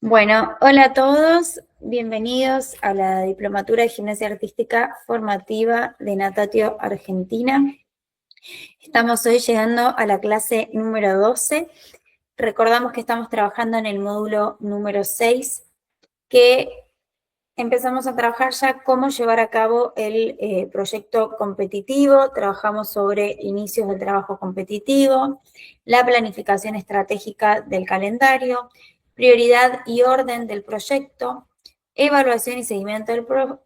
Bueno, hola a todos, bienvenidos a la Diplomatura de Gimnasia Artística Formativa de Natatio, Argentina. Estamos hoy llegando a la clase número 12. Recordamos que estamos trabajando en el módulo número 6, que empezamos a trabajar ya cómo llevar a cabo el proyecto competitivo. Trabajamos sobre inicios del trabajo competitivo, la planificación estratégica del calendario, prioridad y orden del proyecto, evaluación y seguimiento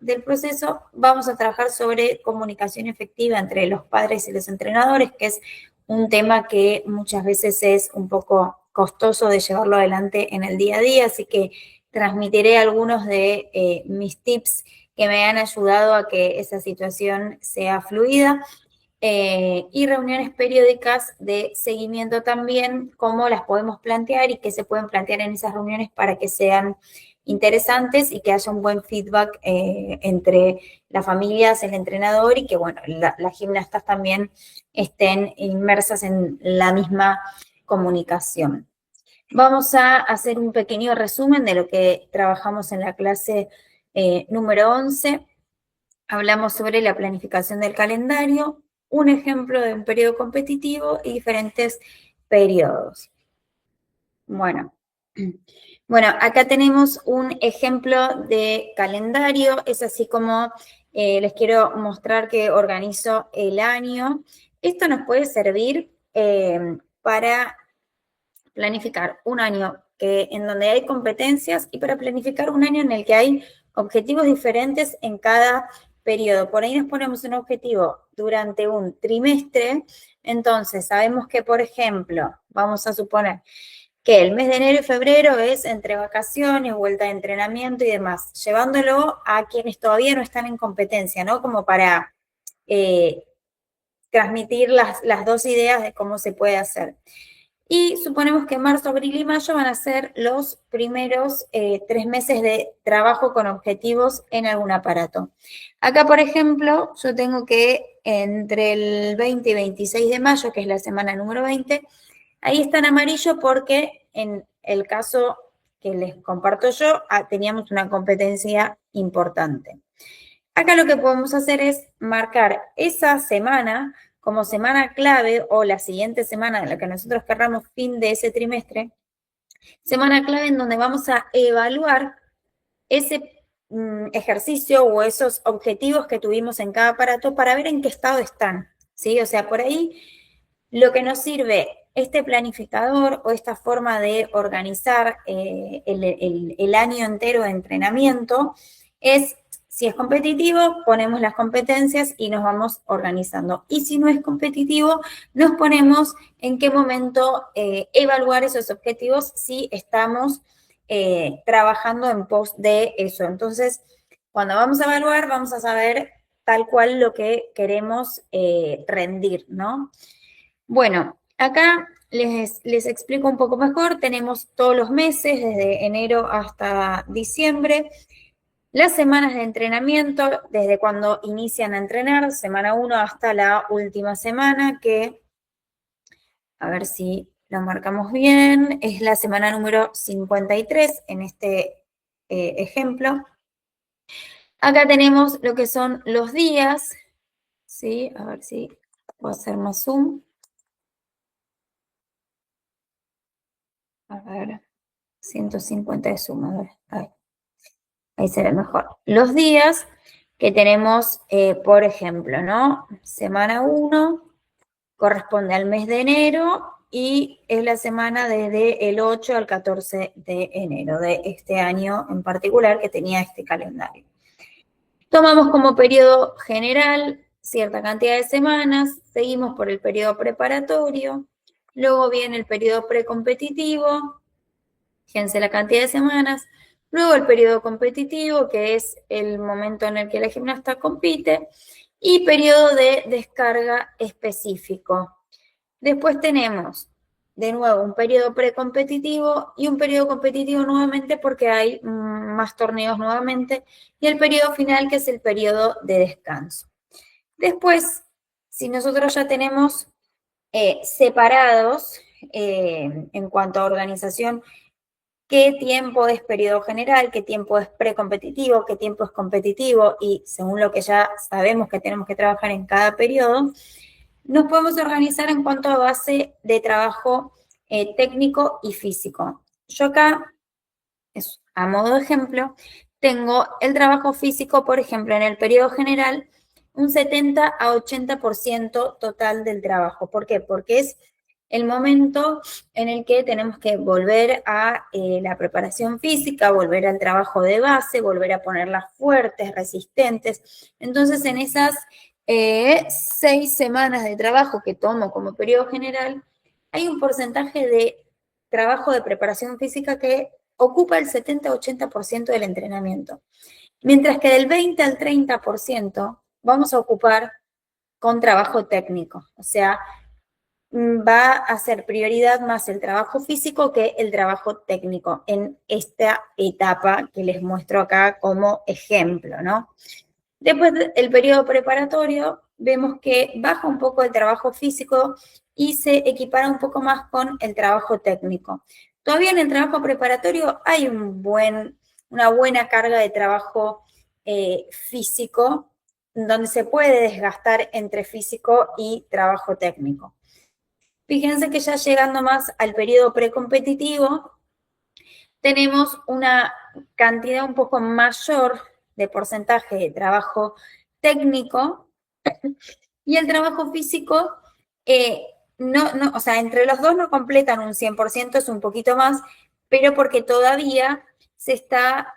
del proceso. Vamos a trabajar sobre comunicación efectiva entre los padres y los entrenadores, que es un tema que muchas veces es un poco costoso de llevarlo adelante en el día a día, así que transmitiré algunos de mis tips que me han ayudado a que esa situación sea fluida, y reuniones periódicas de seguimiento también, cómo las podemos plantear y qué se pueden plantear en esas reuniones para que sean interesantes y que haya un buen feedback entre las familias, el entrenador y que, bueno, las gimnastas también estén inmersas en la misma comunicación. Vamos a hacer un pequeño resumen de lo que trabajamos en la clase número 11. Hablamos sobre la planificación del calendario, un ejemplo de un periodo competitivo y diferentes periodos. Bueno, acá tenemos un ejemplo de calendario. Es así como les quiero mostrar que organizo el año. Esto nos puede servir para planificar un año en donde hay competencias y para planificar un año en el que hay objetivos diferentes en cada periodo. Por ahí nos ponemos un objetivo durante un trimestre, entonces sabemos que, por ejemplo, vamos a suponer que el mes de enero y febrero es entre vacaciones, vuelta de entrenamiento y demás, llevándolo a quienes todavía no están en competencia, ¿no? Como para transmitir las dos ideas de cómo se puede hacer. Y suponemos que marzo, abril y mayo van a ser los primeros 3 meses de trabajo con objetivos en algún aparato. Acá, por ejemplo, yo tengo que entre el 20 y 26 de mayo, que es la semana número 20, ahí está en amarillo porque en el caso que les comparto yo, teníamos una competencia importante. Acá lo que podemos hacer es marcar esa semana como semana clave o la siguiente semana en la que nosotros querramos fin de ese trimestre, semana clave en donde vamos a evaluar ese ejercicio o esos objetivos que tuvimos en cada aparato para ver en qué estado están, ¿sí? O sea, por ahí lo que nos sirve este planificador o esta forma de organizar el año entero de entrenamiento es, si es competitivo, ponemos las competencias y nos vamos organizando. Y si no es competitivo, nos ponemos en qué momento evaluar esos objetivos si estamos trabajando en pos de eso. Entonces, cuando vamos a evaluar, vamos a saber tal cual lo que queremos rendir, ¿no? Bueno, acá les explico un poco mejor. Tenemos todos los meses, desde enero hasta diciembre, las semanas de entrenamiento, desde cuando inician a entrenar, semana 1 hasta la última semana, que, a ver si lo marcamos bien, es la semana número 53 en este ejemplo. Acá tenemos lo que son los días, ¿sí? A ver si puedo hacer más zoom. A ver, 150 de zoom, a ver, ahí será mejor. Los días que tenemos, por ejemplo, ¿no? Semana 1 corresponde al mes de enero y es la semana desde el 8 al 14 de enero de este año en particular que tenía este calendario. Tomamos como periodo general cierta cantidad de semanas, seguimos por el periodo preparatorio, luego viene el periodo precompetitivo, fíjense la cantidad de semanas, luego el periodo competitivo, que es el momento en el que la gimnasta compite, y periodo de descarga específico. Después tenemos, de nuevo, un periodo precompetitivo y un periodo competitivo nuevamente porque hay más torneos nuevamente, y el periodo final, que es el periodo de descanso. Después, si nosotros ya tenemos separados en cuanto a organización qué tiempo es periodo general, qué tiempo es precompetitivo, qué tiempo es competitivo, y según lo que ya sabemos que tenemos que trabajar en cada periodo, nos podemos organizar en cuanto a base de trabajo técnico y físico. Yo acá, a modo de ejemplo, tengo el trabajo físico, por ejemplo, en el periodo general, un 70 a 80% total del trabajo. ¿Por qué? Porque es el momento en el que tenemos que volver a la preparación física, volver al trabajo de base, volver a ponerlas fuertes, resistentes. Entonces, en esas 6 semanas de trabajo que tomo como periodo general, hay un porcentaje de trabajo de preparación física que ocupa el 70-80% del entrenamiento. Mientras que del 20 al 30% vamos a ocupar con trabajo técnico. O sea, va a ser prioridad más el trabajo físico que el trabajo técnico en esta etapa que les muestro acá como ejemplo, ¿no? Después del periodo preparatorio, vemos que baja un poco el trabajo físico y se equipara un poco más con el trabajo técnico. Todavía en el trabajo preparatorio hay una buena carga de trabajo físico, donde se puede desgastar entre físico y trabajo técnico. Fíjense que ya llegando más al periodo precompetitivo, tenemos una cantidad un poco mayor de porcentaje de trabajo técnico y el trabajo físico, o sea, entre los dos no completan un 100%, es un poquito más, pero porque todavía se está,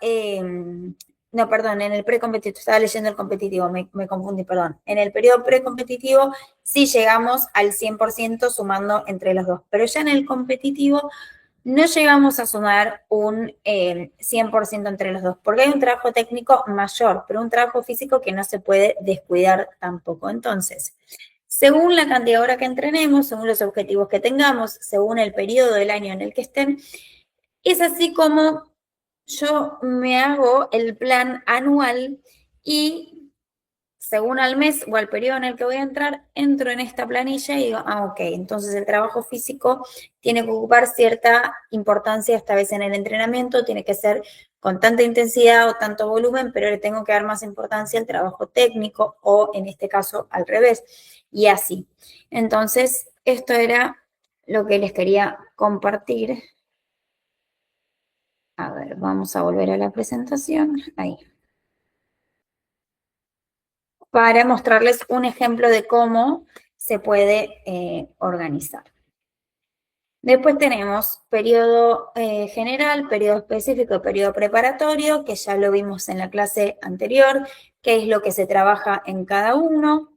no, perdón, en el precompetitivo, estaba leyendo el competitivo, me confundí, perdón. En el periodo precompetitivo sí llegamos al 100% sumando entre los dos, pero ya en el competitivo no llegamos a sumar un 100% entre los dos, porque hay un trabajo técnico mayor, pero un trabajo físico que no se puede descuidar tampoco. Entonces, según la cantidad de horas que entrenemos, según los objetivos que tengamos, según el periodo del año en el que estén, es así como yo me hago el plan anual y según al mes o al periodo en el que voy a entrar, entro en esta planilla y digo, ok, entonces el trabajo físico tiene que ocupar cierta importancia esta vez en el entrenamiento, tiene que ser con tanta intensidad o tanto volumen, pero le tengo que dar más importancia al trabajo técnico o en este caso al revés, y así. Entonces, esto era lo que les quería compartir. A ver, vamos a volver a la presentación. Ahí. Para mostrarles un ejemplo de cómo se puede organizar. Después tenemos periodo general, periodo específico, periodo preparatorio, que ya lo vimos en la clase anterior, qué es lo que se trabaja en cada uno.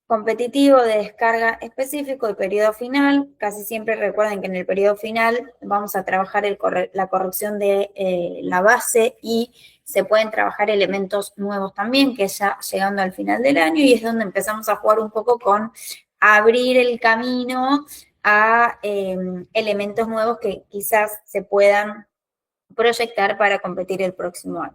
Competitivo, de descarga específico y periodo final. Casi siempre recuerden que en el periodo final vamos a trabajar la corrección de la base y se pueden trabajar elementos nuevos también, que ya llegando al final del año, y es donde empezamos a jugar un poco con abrir el camino a elementos nuevos que quizás se puedan proyectar para competir el próximo año.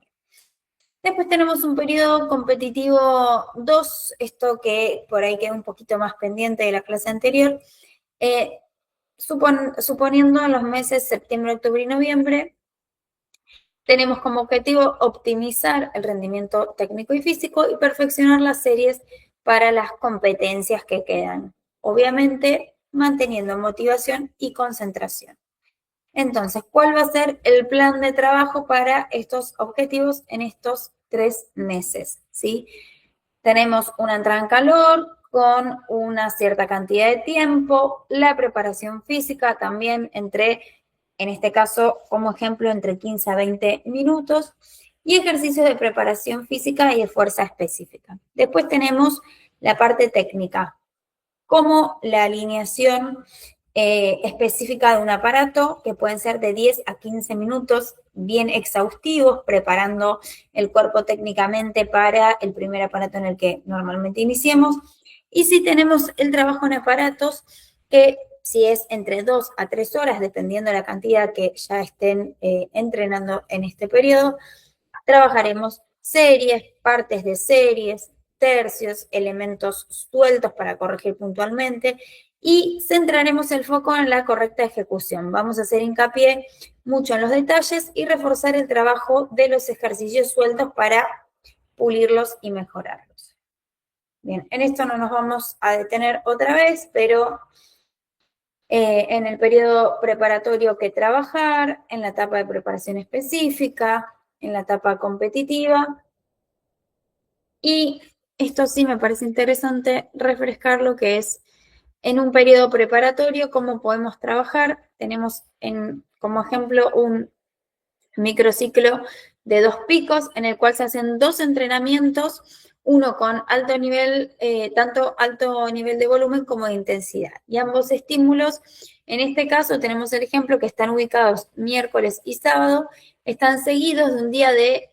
Después tenemos un periodo competitivo 2, esto que por ahí queda un poquito más pendiente de la clase anterior, suponiendo en los meses septiembre, octubre y noviembre, tenemos como objetivo optimizar el rendimiento técnico y físico y perfeccionar las series para las competencias que quedan, obviamente manteniendo motivación y concentración. Entonces, ¿cuál va a ser el plan de trabajo para estos objetivos en estos 3 meses? ¿Sí? Tenemos una entrada en calor con una cierta cantidad de tiempo, la preparación física también en este caso, como ejemplo, entre 15 a 20 minutos, y ejercicios de preparación física y de fuerza específica. Después tenemos la parte técnica, como la alineación específica de un aparato, que pueden ser de 10 a 15 minutos, bien exhaustivos, preparando el cuerpo técnicamente para el primer aparato en el que normalmente iniciemos. Y si tenemos el trabajo en aparatos, que si es entre 2 a 3 horas, dependiendo de la cantidad que ya estén entrenando en este periodo, trabajaremos series, partes de series, tercios, elementos sueltos para corregir puntualmente y centraremos el foco en la correcta ejecución. Vamos a hacer hincapié mucho en los detalles y reforzar el trabajo de los ejercicios sueltos para pulirlos y mejorarlos. Bien, en esto no nos vamos a detener otra vez, pero en el periodo preparatorio que trabajar, en la etapa de preparación específica, en la etapa competitiva. Y esto sí me parece interesante refrescar lo que es en un periodo preparatorio, cómo podemos trabajar. Tenemos como ejemplo un microciclo de 2 picos en el cual se hacen 2 entrenamientos, uno con alto nivel, tanto alto nivel de volumen como de intensidad. Y ambos estímulos, en este caso tenemos el ejemplo que están ubicados miércoles y sábado, están seguidos de un día de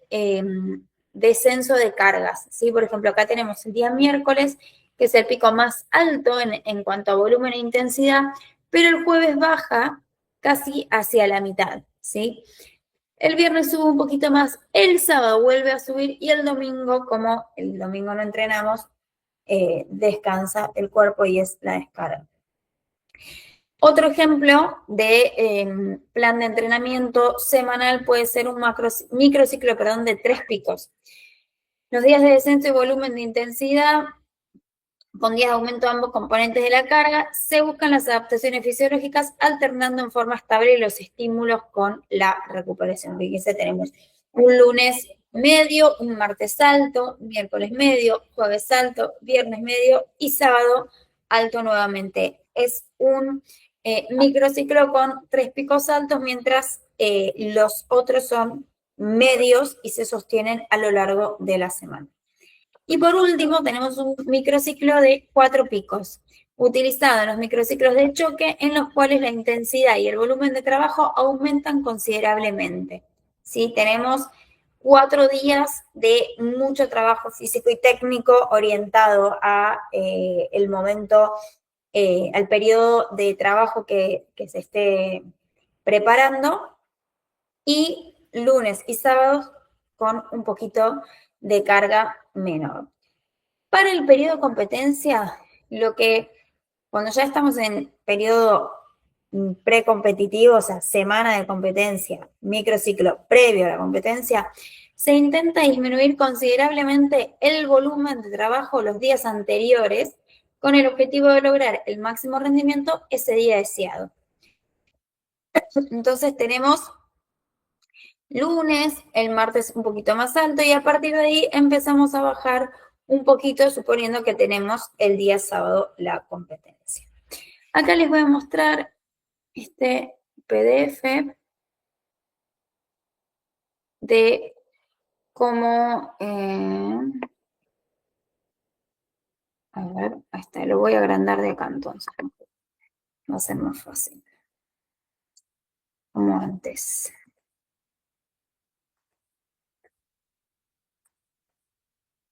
descenso de cargas, ¿sí? Por ejemplo, acá tenemos el día miércoles, que es el pico más alto en cuanto a volumen e intensidad, pero el jueves baja casi hacia la mitad, ¿sí? El viernes sube un poquito más, el sábado vuelve a subir y el domingo, como el domingo no entrenamos, descansa el cuerpo y es la descarga. Otro ejemplo de plan de entrenamiento semanal puede ser un microciclo de 3 picos. Los días de descenso y volumen de intensidad, con días de aumento de ambos componentes de la carga, se buscan las adaptaciones fisiológicas alternando en forma estable los estímulos con la recuperación. Fíjense, tenemos un lunes medio, un martes alto, miércoles medio, jueves alto, viernes medio y sábado alto nuevamente. Es un microciclo con 3 picos altos, mientras los otros son medios y se sostienen a lo largo de la semana. Y por último, tenemos un microciclo de 4 picos, utilizado en los microciclos de choque, en los cuales la intensidad y el volumen de trabajo aumentan considerablemente. ¿Sí? Tenemos 4 días de mucho trabajo físico y técnico orientado a el momento, al periodo de trabajo que se esté preparando, y lunes y sábados con un poquito de carga menor. Para el periodo de competencia, cuando ya estamos en periodo precompetitivo, o sea, semana de competencia, microciclo previo a la competencia, se intenta disminuir considerablemente el volumen de trabajo los días anteriores con el objetivo de lograr el máximo rendimiento ese día deseado. Entonces tenemos lunes, el martes un poquito más alto y a partir de ahí empezamos a bajar un poquito, suponiendo que tenemos el día sábado la competencia. Acá les voy a mostrar este PDF de cómo, a ver, ahí está, lo voy a agrandar de acá entonces, va a ser más fácil, como antes.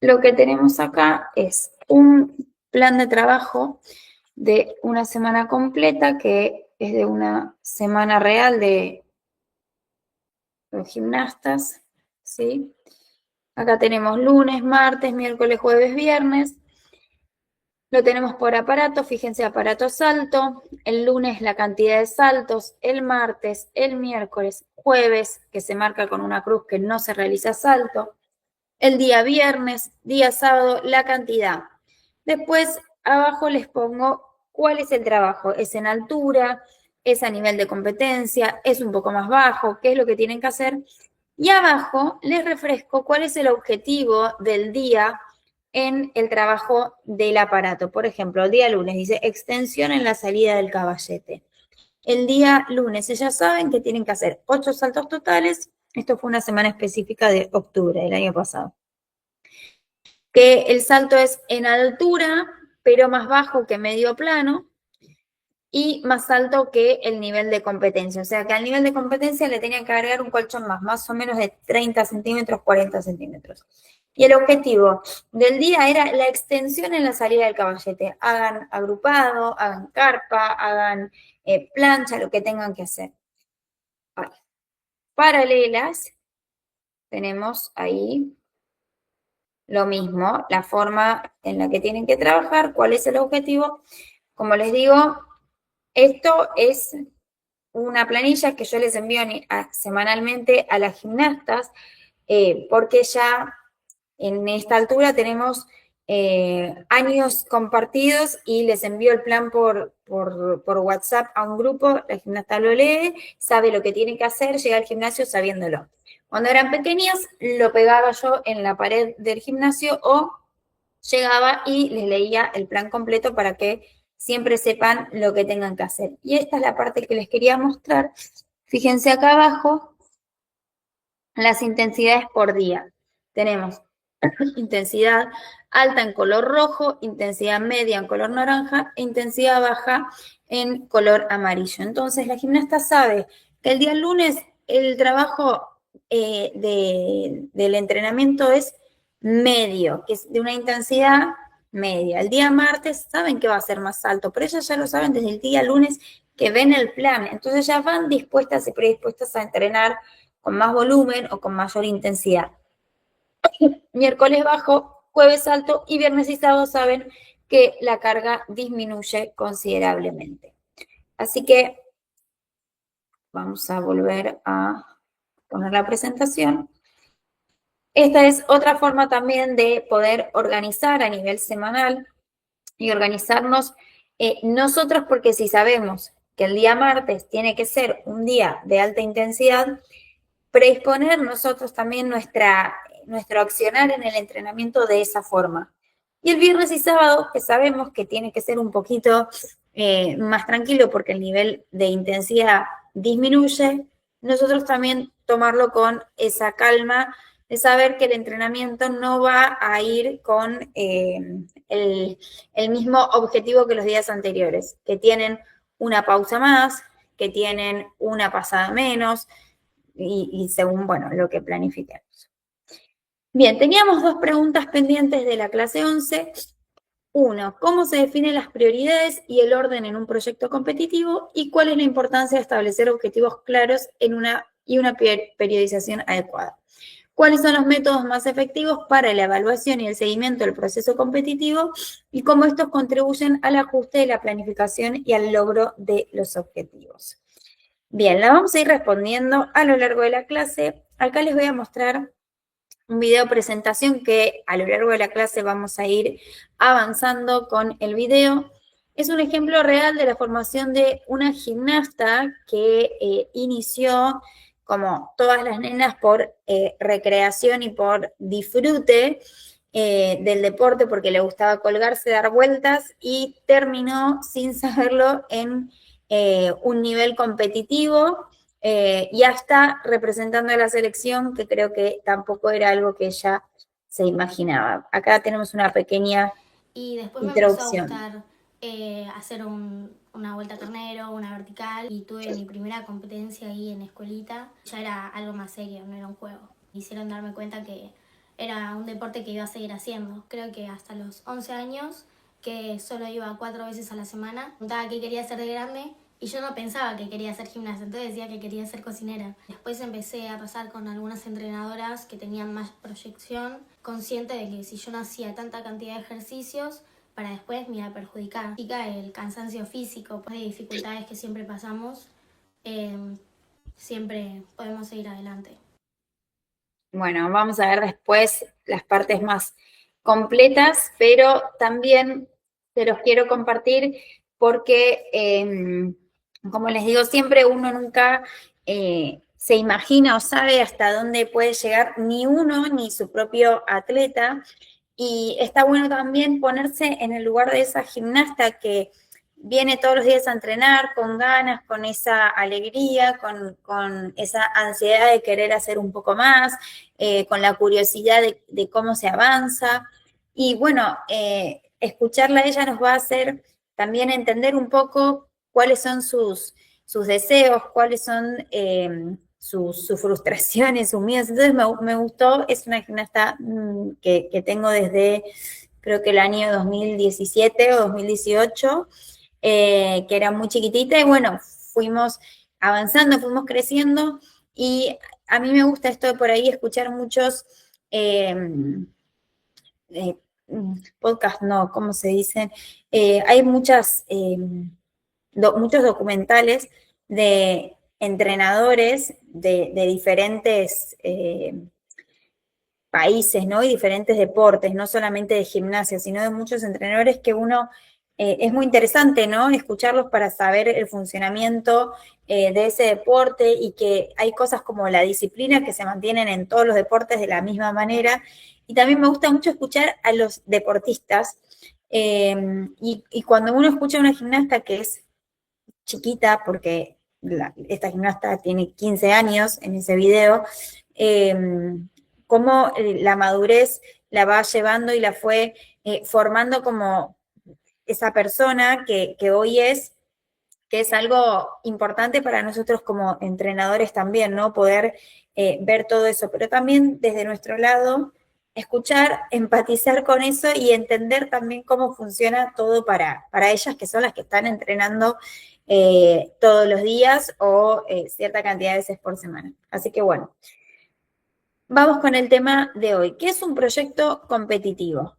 Lo que tenemos acá es un plan de trabajo de una semana completa, que es de una semana real de los gimnastas, ¿sí? Acá tenemos lunes, martes, miércoles, jueves, viernes. Lo tenemos por aparato, fíjense, aparato salto. El lunes la cantidad de saltos, el martes, el miércoles, jueves, que se marca con una cruz que no se realiza salto. El día viernes, día sábado, la cantidad. Después, abajo les pongo cuál es el trabajo. ¿Es en altura? ¿Es a nivel de competencia? ¿Es un poco más bajo? ¿Qué es lo que tienen que hacer? Y abajo les refresco cuál es el objetivo del día en el trabajo del aparato. Por ejemplo, el día lunes dice extensión en la salida del caballete. El día lunes ellas saben que tienen que hacer 8 saltos totales. Esto fue una semana específica de octubre del año pasado. Que el salto es en altura, pero más bajo que medio plano y más alto que el nivel de competencia. O sea que al nivel de competencia le tenían que agregar un colchón más o menos de 30 centímetros, 40 centímetros. Y el objetivo del día era la extensión en la salida del caballete. Hagan agrupado, hagan carpa, hagan plancha, lo que tengan que hacer. Vale. Paralelas, tenemos ahí lo mismo, la forma en la que tienen que trabajar, cuál es el objetivo, Como les digo, esto es una planilla que yo les envío semanalmente a las gimnastas, porque ya en esta altura tenemos años compartidos y les envío el plan por WhatsApp a un grupo, la gimnasta lo lee, sabe lo que tiene que hacer, llega al gimnasio sabiéndolo. Cuando eran pequeñas, lo pegaba yo en la pared del gimnasio o llegaba y les leía el plan completo para que siempre sepan lo que tengan que hacer. Y esta es la parte que les quería mostrar. Fíjense acá abajo las intensidades por día. Tenemos intensidad alta en color rojo, intensidad media en color naranja e intensidad baja en color amarillo. Entonces la gimnasta sabe que el día lunes el trabajo del entrenamiento es medio, que es de una intensidad media. El día martes saben que va a ser más alto, pero ellas ya lo saben desde el día lunes que ven el plan. Entonces ya van dispuestas y predispuestas a entrenar con más volumen o con mayor intensidad. Miércoles bajo, jueves alto y viernes y sábado saben que la carga disminuye considerablemente. Así que vamos a volver a poner la presentación. Esta es otra forma también de poder organizar a nivel semanal y organizarnos nosotros, porque si sabemos que el día martes tiene que ser un día de alta intensidad, predisponer nosotros también nuestro accionar en el entrenamiento de esa forma. Y el viernes y sábado, que sabemos que tiene que ser un poquito más tranquilo porque el nivel de intensidad disminuye, nosotros también tomarlo con esa calma de saber que el entrenamiento no va a ir con el mismo objetivo que los días anteriores, que tienen una pausa más, que tienen una pasada menos, y según, bueno, lo que planifiquemos. Bien, teníamos dos preguntas pendientes de la clase 11. Uno, ¿cómo se definen las prioridades y el orden en un proyecto competitivo? ¿Y cuál es la importancia de establecer objetivos claros y una periodización adecuada? ¿Cuáles son los métodos más efectivos para la evaluación y el seguimiento del proceso competitivo? Y cómo estos contribuyen al ajuste de la planificación y al logro de los objetivos. Bien, la vamos a ir respondiendo a lo largo de la clase. Acá les voy a mostrar un video presentación que a lo largo de la clase vamos a ir avanzando con el video. Es un ejemplo real de la formación de una gimnasta que inició, como todas las nenas, por recreación y por disfrute del deporte, porque le gustaba colgarse, dar vueltas, y terminó sin saberlo en un nivel competitivo, y hasta representando a la selección, que creo que tampoco era algo que ella se imaginaba. Acá tenemos una pequeña Y después me empezó a introducción. gustar hacer una vuelta carnero, una vertical, y tuve mi primera competencia ahí en escuelita. Ya era algo más serio, no era un juego. Hicieron darme cuenta que era un deporte que iba a seguir haciendo. Creo que hasta los 11 años, que solo iba 4 veces a la semana, preguntaba qué quería hacer de grande y yo no pensaba que quería ser gimnasta, entonces decía que quería ser cocinera. Después empecé a pasar con algunas entrenadoras que tenían más proyección, consciente de que si yo no hacía tanta cantidad de ejercicios, para después me iba a perjudicar. El cansancio físico, pues de dificultades que siempre pasamos, eh, siempre podemos seguir adelante. Bueno, vamos a ver después las partes más completas, pero también se los quiero compartir porque, como les digo, siempre uno nunca se imagina o sabe hasta dónde puede llegar ni uno ni su propio atleta. Y está bueno también ponerse en el lugar de esa gimnasta que viene todos los días a entrenar con ganas, con esa alegría, con esa ansiedad de querer hacer un poco más, con la curiosidad de cómo se avanza. Y bueno, escucharla a ella nos va a hacer también entender un poco cuáles son sus deseos, cuáles son sus frustraciones, sus miedos. Entonces me gustó, es una gimnasta que tengo desde creo que el año 2017 o 2018, que era muy chiquitita, y bueno, fuimos avanzando, fuimos creciendo, y a mí me gusta esto de por ahí escuchar muchos podcast no, ¿cómo se dicen? Hay muchos documentales de entrenadores de diferentes países, ¿no? Y diferentes deportes, no solamente de gimnasia, sino de muchos entrenadores que uno, es muy interesante, ¿no? Escucharlos para saber el funcionamiento de ese deporte y que hay cosas como la disciplina que se mantienen en todos los deportes de la misma manera. Y también me gusta mucho escuchar a los deportistas. Y cuando uno escucha a una gimnasta que es chiquita, porque esta gimnasta tiene 15 años en ese video, eh, cómo la madurez la va llevando y la fue formando como esa persona que hoy es, que es algo importante para nosotros como entrenadores también, ¿no? Poder ver todo eso, pero también desde nuestro lado, escuchar, empatizar con eso y entender también cómo funciona todo para ellas, que son las que están entrenando todos los días o cierta cantidad de veces por semana. Así que bueno, vamos con el tema de hoy. ¿Qué es un proyecto competitivo?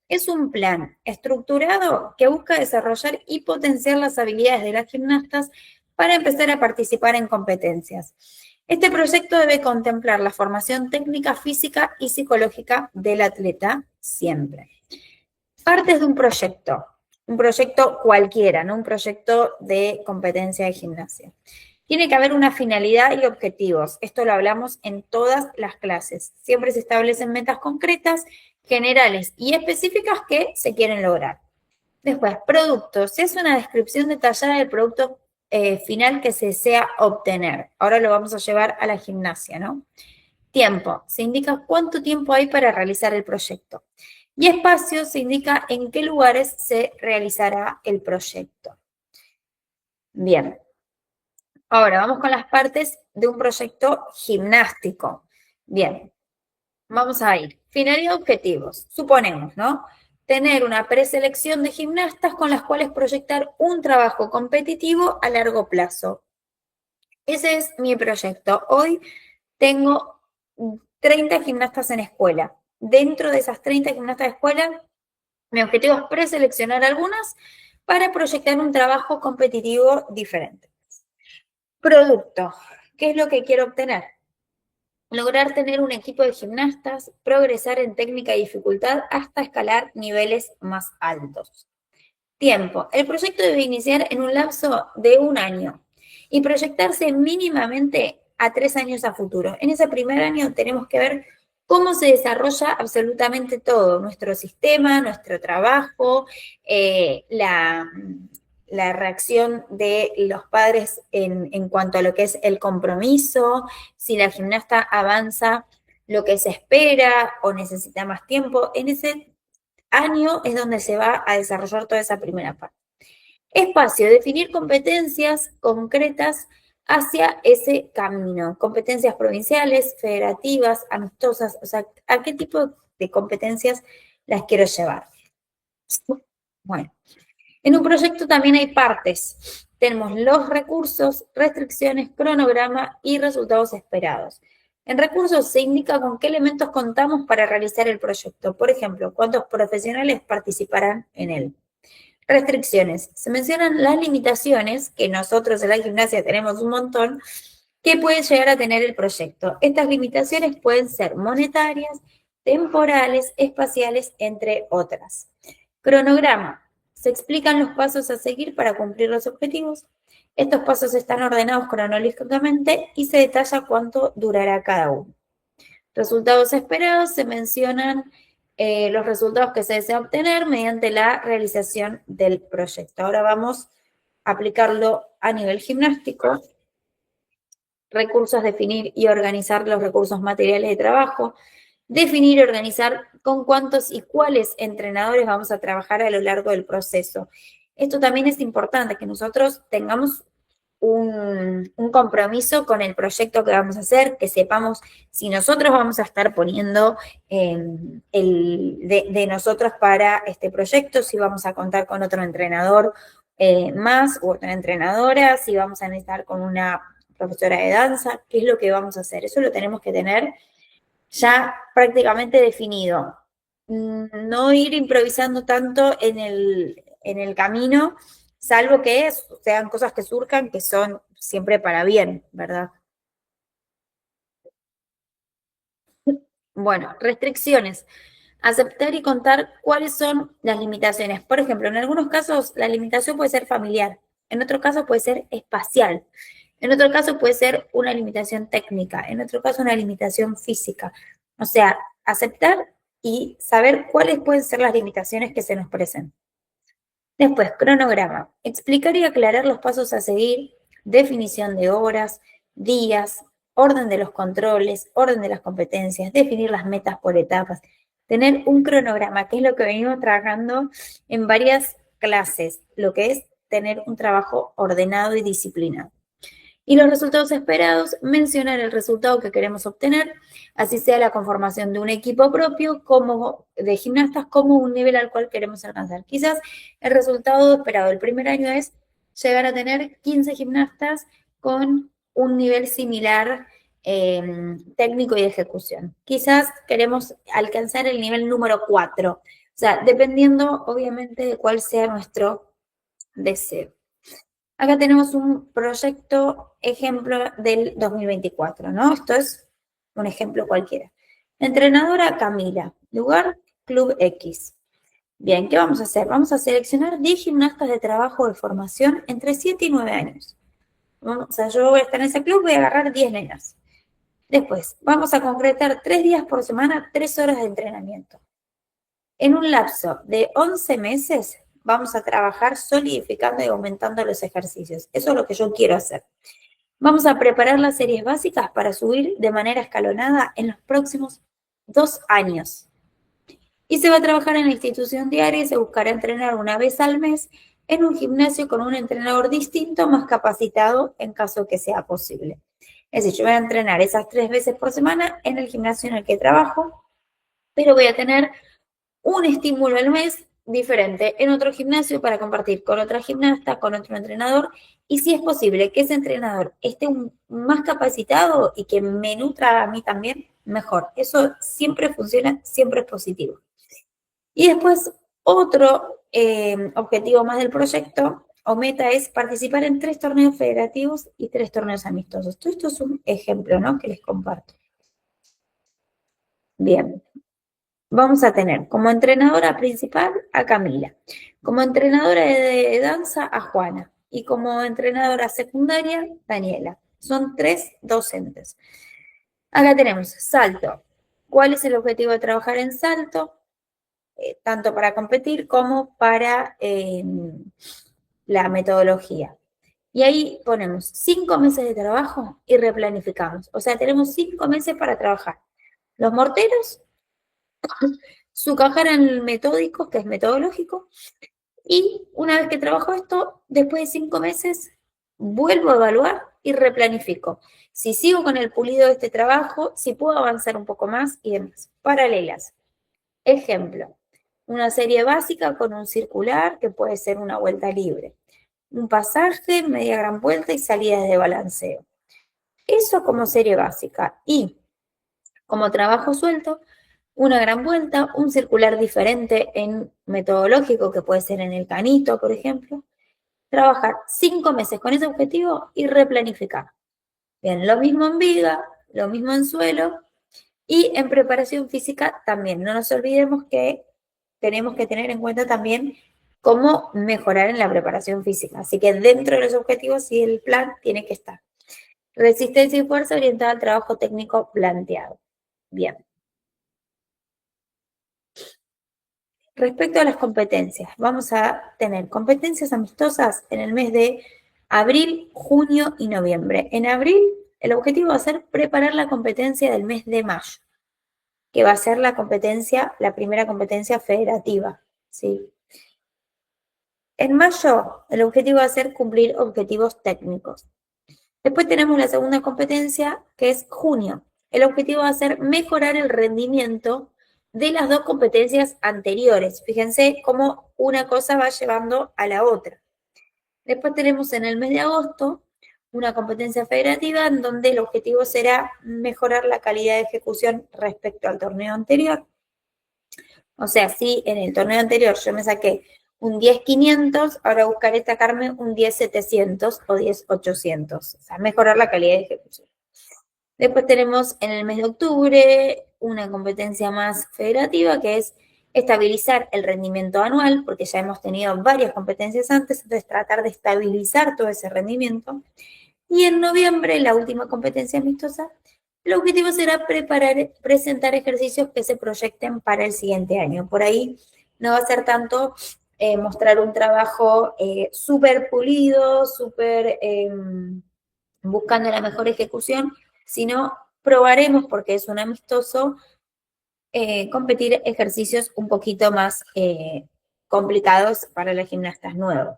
Es un plan estructurado que busca desarrollar y potenciar las habilidades de las gimnastas para empezar a participar en competencias. Este proyecto debe contemplar la formación técnica, física y psicológica del atleta siempre. Partes de un proyecto cualquiera, no un proyecto de competencia de gimnasia. Tiene que haber una finalidad y objetivos. Esto lo hablamos en todas las clases. Siempre se establecen metas concretas, generales y específicas que se quieren lograr. Después, productos. Se hace una descripción detallada del producto final que se desea obtener. Ahora lo vamos a llevar a la gimnasia, ¿no? Tiempo. Se indica cuánto tiempo hay para realizar el proyecto. Y espacio se indica en qué lugares se realizará el proyecto. Bien. Ahora vamos con las partes de un proyecto gimnástico. Bien, vamos a ir. Finalidad y objetivos. Suponemos, ¿no? Tener una preselección de gimnastas con las cuales proyectar un trabajo competitivo a largo plazo. Ese es mi proyecto. Hoy tengo 30 gimnastas en escuela. Dentro de esas 30 gimnastas de escuela, mi objetivo es preseleccionar algunas para proyectar un trabajo competitivo diferente. Producto. ¿Qué es lo que quiero obtener? Lograr tener un equipo de gimnastas, progresar en técnica y dificultad hasta escalar niveles más altos. Tiempo. El proyecto debe iniciar en un lapso de 1 año y proyectarse mínimamente a 3 años a futuro. En ese primer año tenemos que ver cómo se desarrolla absolutamente todo, nuestro sistema, nuestro trabajo, la reacción de los padres en cuanto a lo que es el compromiso, si la gimnasta avanza lo que se espera o necesita más tiempo. En ese año es donde se va a desarrollar toda esa primera parte. Espacio, definir competencias concretas hacia ese camino. Competencias provinciales, federativas, amistosas, o sea, ¿a qué tipo de competencias las quiero llevar? Bueno, en un proyecto también hay partes. Tenemos los recursos, restricciones, cronograma y resultados esperados. En recursos se indica con qué elementos contamos para realizar el proyecto. Por ejemplo, cuántos profesionales participarán en él. Restricciones. Se mencionan las limitaciones, que nosotros en la gimnasia tenemos un montón, que puede llegar a tener el proyecto. Estas limitaciones pueden ser monetarias, temporales, espaciales, entre otras. Cronograma. Se explican los pasos a seguir para cumplir los objetivos. Estos pasos están ordenados cronológicamente y se detalla cuánto durará cada uno. Resultados esperados. Se mencionan los resultados que se desea obtener mediante la realización del proyecto. Ahora vamos a aplicarlo a nivel gimnástico. Recursos, definir y organizar los recursos materiales de trabajo. Definir y organizar con cuántos y cuáles entrenadores vamos a trabajar a lo largo del proceso. Esto también es importante, que nosotros tengamos un compromiso con el proyecto que vamos a hacer, que sepamos si nosotros vamos a estar poniendo de nosotros para este proyecto, si vamos a contar con otro entrenador más u otra entrenadora, si vamos a necesitar con una profesora de danza, qué es lo que vamos a hacer. Eso lo tenemos que tener ya prácticamente definido. no ir improvisando tanto en el camino, salvo que sean cosas que surjan que son siempre para bien, ¿verdad? Bueno, restricciones. Aceptar y contar cuáles son las limitaciones. Por ejemplo, en algunos casos la limitación puede ser familiar, en otro caso puede ser espacial, en otro caso puede ser una limitación técnica, en otro caso una limitación física. O sea, aceptar y saber cuáles pueden ser las limitaciones que se nos presentan. Después, cronograma. Explicar y aclarar los pasos a seguir, definición de horas, días, orden de los controles, orden de las competencias, definir las metas por etapas, tener un cronograma, que es lo que venimos trabajando en varias clases, lo que es tener un trabajo ordenado y disciplinado. Y los resultados esperados, mencionar el resultado que queremos obtener, así sea la conformación de un equipo propio como de gimnastas, como un nivel al cual queremos alcanzar. Quizás el resultado esperado del primer año es llegar a tener 15 gimnastas con un nivel similar técnico y de ejecución. Quizás queremos alcanzar el nivel número 4, o sea, dependiendo obviamente de cuál sea nuestro deseo. Acá tenemos un proyecto ejemplo del 2024, ¿no? Esto es un ejemplo cualquiera. Entrenadora Camila, lugar Club X. Bien, ¿qué vamos a hacer? Vamos a seleccionar 10 gimnastas de trabajo de formación entre 7 y 9 años. O sea, yo voy a estar en ese club, voy a agarrar 10 nenas. Después, vamos a concretar 3 días por semana, 3 horas de entrenamiento. En un lapso de 11 meses vamos a trabajar solidificando y aumentando los ejercicios. Eso es lo que yo quiero hacer. Vamos a preparar las series básicas para subir de manera escalonada en los próximos 2 años. Y se va a trabajar en la institución diaria y se buscará entrenar una vez al mes en un gimnasio con un entrenador distinto, más capacitado en caso que sea posible. Es decir, yo voy a entrenar esas 3 veces por semana en el gimnasio en el que trabajo, pero voy a tener un estímulo al mes diferente en otro gimnasio para compartir con otra gimnasta, con otro entrenador, y si es posible que ese entrenador esté más capacitado y que me nutra a mí también, mejor. Eso siempre funciona, siempre es positivo. Y después, otro objetivo más del proyecto o meta es participar en 3 torneos federativos y 3 torneos amistosos. Todo esto es un ejemplo, ¿no?, que les comparto. Bien. Vamos a tener como entrenadora principal a Camila, como entrenadora de danza a Juana y como entrenadora secundaria Daniela. Son 3 docentes. Acá tenemos salto. ¿Cuál es el objetivo de trabajar en salto? Tanto para competir como para la metodología. Y ahí ponemos 5 meses de trabajo y replanificamos. O sea, tenemos 5 meses para trabajar. Los morteros, su en metódico, que es metodológico, y una vez que trabajo esto, después de 5 meses, vuelvo a evaluar y replanifico. Si sigo con el pulido de este trabajo, si puedo avanzar un poco más y demás. Paralelas. Ejemplo, una serie básica con un circular que puede ser una vuelta libre. Un pasaje, media gran vuelta y salida de balanceo. Eso como serie básica. Y como trabajo suelto, una gran vuelta, un circular diferente en metodológico, que puede ser en el canito, por ejemplo. Trabajar 5 meses con ese objetivo y replanificar. Bien, lo mismo en viga, lo mismo en suelo y en preparación física también. No nos olvidemos que tenemos que tener en cuenta también cómo mejorar en la preparación física. Así que dentro de los objetivos y el plan tiene que estar resistencia y fuerza orientada al trabajo técnico planteado. Bien. Respecto a las competencias, vamos a tener competencias amistosas en el mes de abril, junio y noviembre. En abril, el objetivo va a ser preparar la competencia del mes de mayo, que va a ser la primera competencia federativa, ¿sí? En mayo, el objetivo va a ser cumplir objetivos técnicos. Después tenemos la segunda competencia, que es junio. El objetivo va a ser mejorar el rendimiento de las 2 competencias anteriores. Fíjense cómo una cosa va llevando a la otra. Después tenemos en el mes de agosto una competencia federativa en donde el objetivo será mejorar la calidad de ejecución respecto al torneo anterior. O sea, si en el torneo anterior yo me saqué un 10.500, ahora buscaré sacarme un 10.700 o 10.800. O sea, mejorar la calidad de ejecución. Después tenemos en el mes de octubre una competencia más federativa que es estabilizar el rendimiento anual, porque ya hemos tenido varias competencias antes, entonces tratar de estabilizar todo ese rendimiento. Y en noviembre, la última competencia amistosa, el objetivo será presentar ejercicios que se proyecten para el siguiente año. Por ahí no va a ser tanto mostrar un trabajo súper pulido, súper buscando la mejor ejecución, sino probaremos, porque es un amistoso, competir ejercicios un poquito más complicados para las gimnastas nuevos.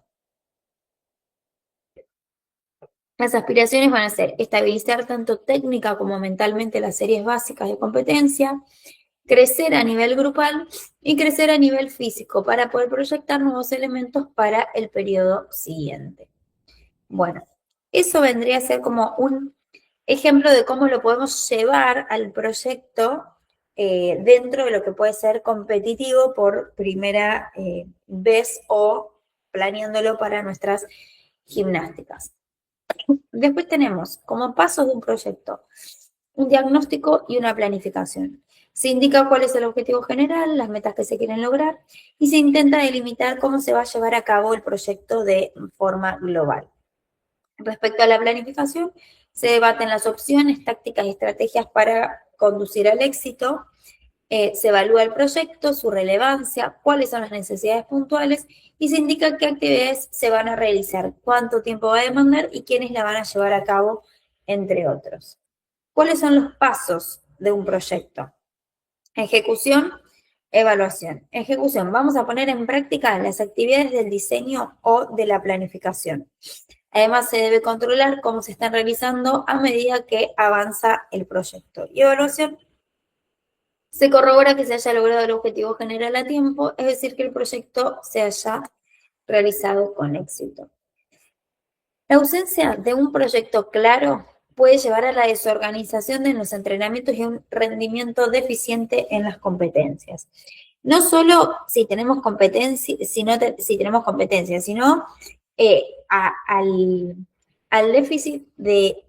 Las aspiraciones van a ser estabilizar tanto técnica como mentalmente las series básicas de competencia, crecer a nivel grupal y crecer a nivel físico para poder proyectar nuevos elementos para el periodo siguiente. Bueno, eso vendría a ser como un ejemplo de cómo lo podemos llevar al proyecto dentro de lo que puede ser competitivo por primera vez o planeándolo para nuestras gimnásticas. Después tenemos como pasos de un proyecto un diagnóstico y una planificación. Se indica cuál es el objetivo general, las metas que se quieren lograr y se intenta delimitar cómo se va a llevar a cabo el proyecto de forma global. Respecto a la planificación, se debaten las opciones, tácticas y estrategias para conducir al éxito. Se evalúa el proyecto, su relevancia, cuáles son las necesidades puntuales y se indica qué actividades se van a realizar, cuánto tiempo va a demandar y quiénes la van a llevar a cabo, entre otros. ¿Cuáles son los pasos de un proyecto? Ejecución, evaluación. Ejecución, vamos a poner en práctica las actividades del diseño o de la planificación. Además, se debe controlar cómo se están realizando a medida que avanza el proyecto. Y evaluación, se corrobora que se haya logrado el objetivo general a tiempo, es decir, que el proyecto se haya realizado con éxito. La ausencia de un proyecto claro puede llevar a la desorganización de los entrenamientos y a un rendimiento deficiente en las competencias. No solo si tenemos competencia, si tenemos competencia, sino al déficit de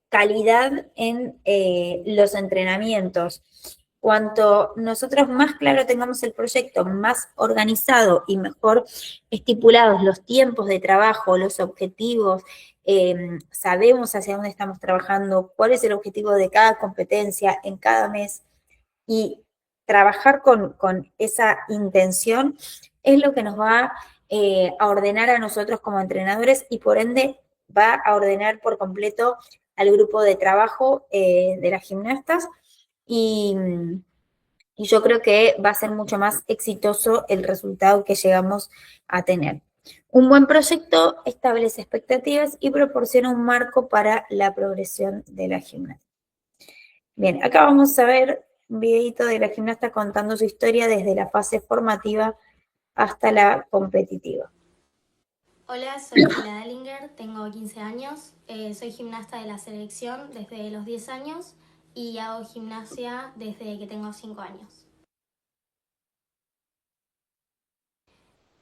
calidad en los entrenamientos. Cuanto nosotros más claro tengamos el proyecto, más organizado y mejor estipulados los tiempos de trabajo, los objetivos, sabemos hacia dónde estamos trabajando, cuál es el objetivo de cada competencia en cada mes y trabajar con esa intención es lo que nos va a ordenar a nosotros como entrenadores y por ende va a ordenar por completo al grupo de trabajo de las gimnastas y, y yo creo que va a ser mucho más exitoso el resultado que llegamos a tener. Un buen proyecto establece expectativas y proporciona un marco para la progresión de la gimnasta. Bien, acá vamos a ver un videito de la gimnasta contando su historia desde la fase formativa hasta la competitiva. Hola, soy Kila Dallinger, tengo 15 años, soy gimnasta de la selección desde los 10 años y hago gimnasia desde que tengo 5 años.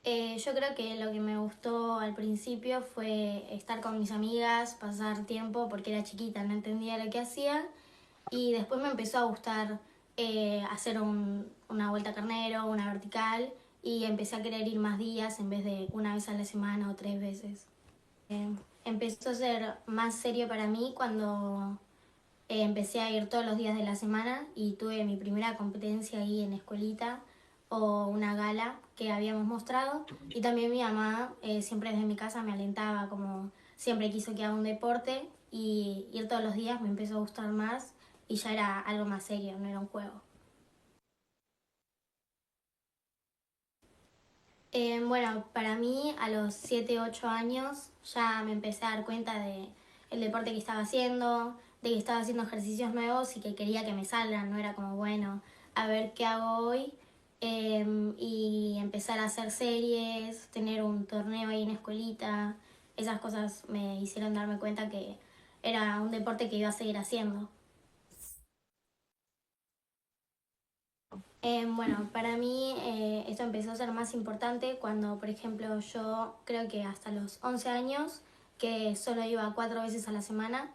Yo creo que lo que me gustó al principio fue estar con mis amigas, pasar tiempo porque era chiquita, no entendía lo que hacía y después me empezó a gustar hacer una vuelta carnero, una vertical y empecé a querer ir más días en vez de una vez a la semana o 3 veces. Empezó a ser más serio para mí cuando empecé a ir todos los días de la semana y tuve mi primera competencia ahí en escuelita o una gala que habíamos mostrado y también mi mamá siempre desde mi casa me alentaba, como siempre quiso que haga un deporte y ir todos los días me empezó a gustar más y ya era algo más serio, no era un juego. Bueno, para mí a los 7 8 años ya me empecé a dar cuenta de el deporte que estaba haciendo, de que estaba haciendo ejercicios nuevos y que quería que me salgan, no era como, bueno, a ver qué hago hoy. Y empezar a hacer series, tener un torneo ahí en escuelita, esas cosas me hicieron darme cuenta que era un deporte que iba a seguir haciendo. Bueno, para mí esto empezó a ser más importante cuando, por ejemplo, yo creo que hasta los 11 años, que solo iba 4 veces a la semana,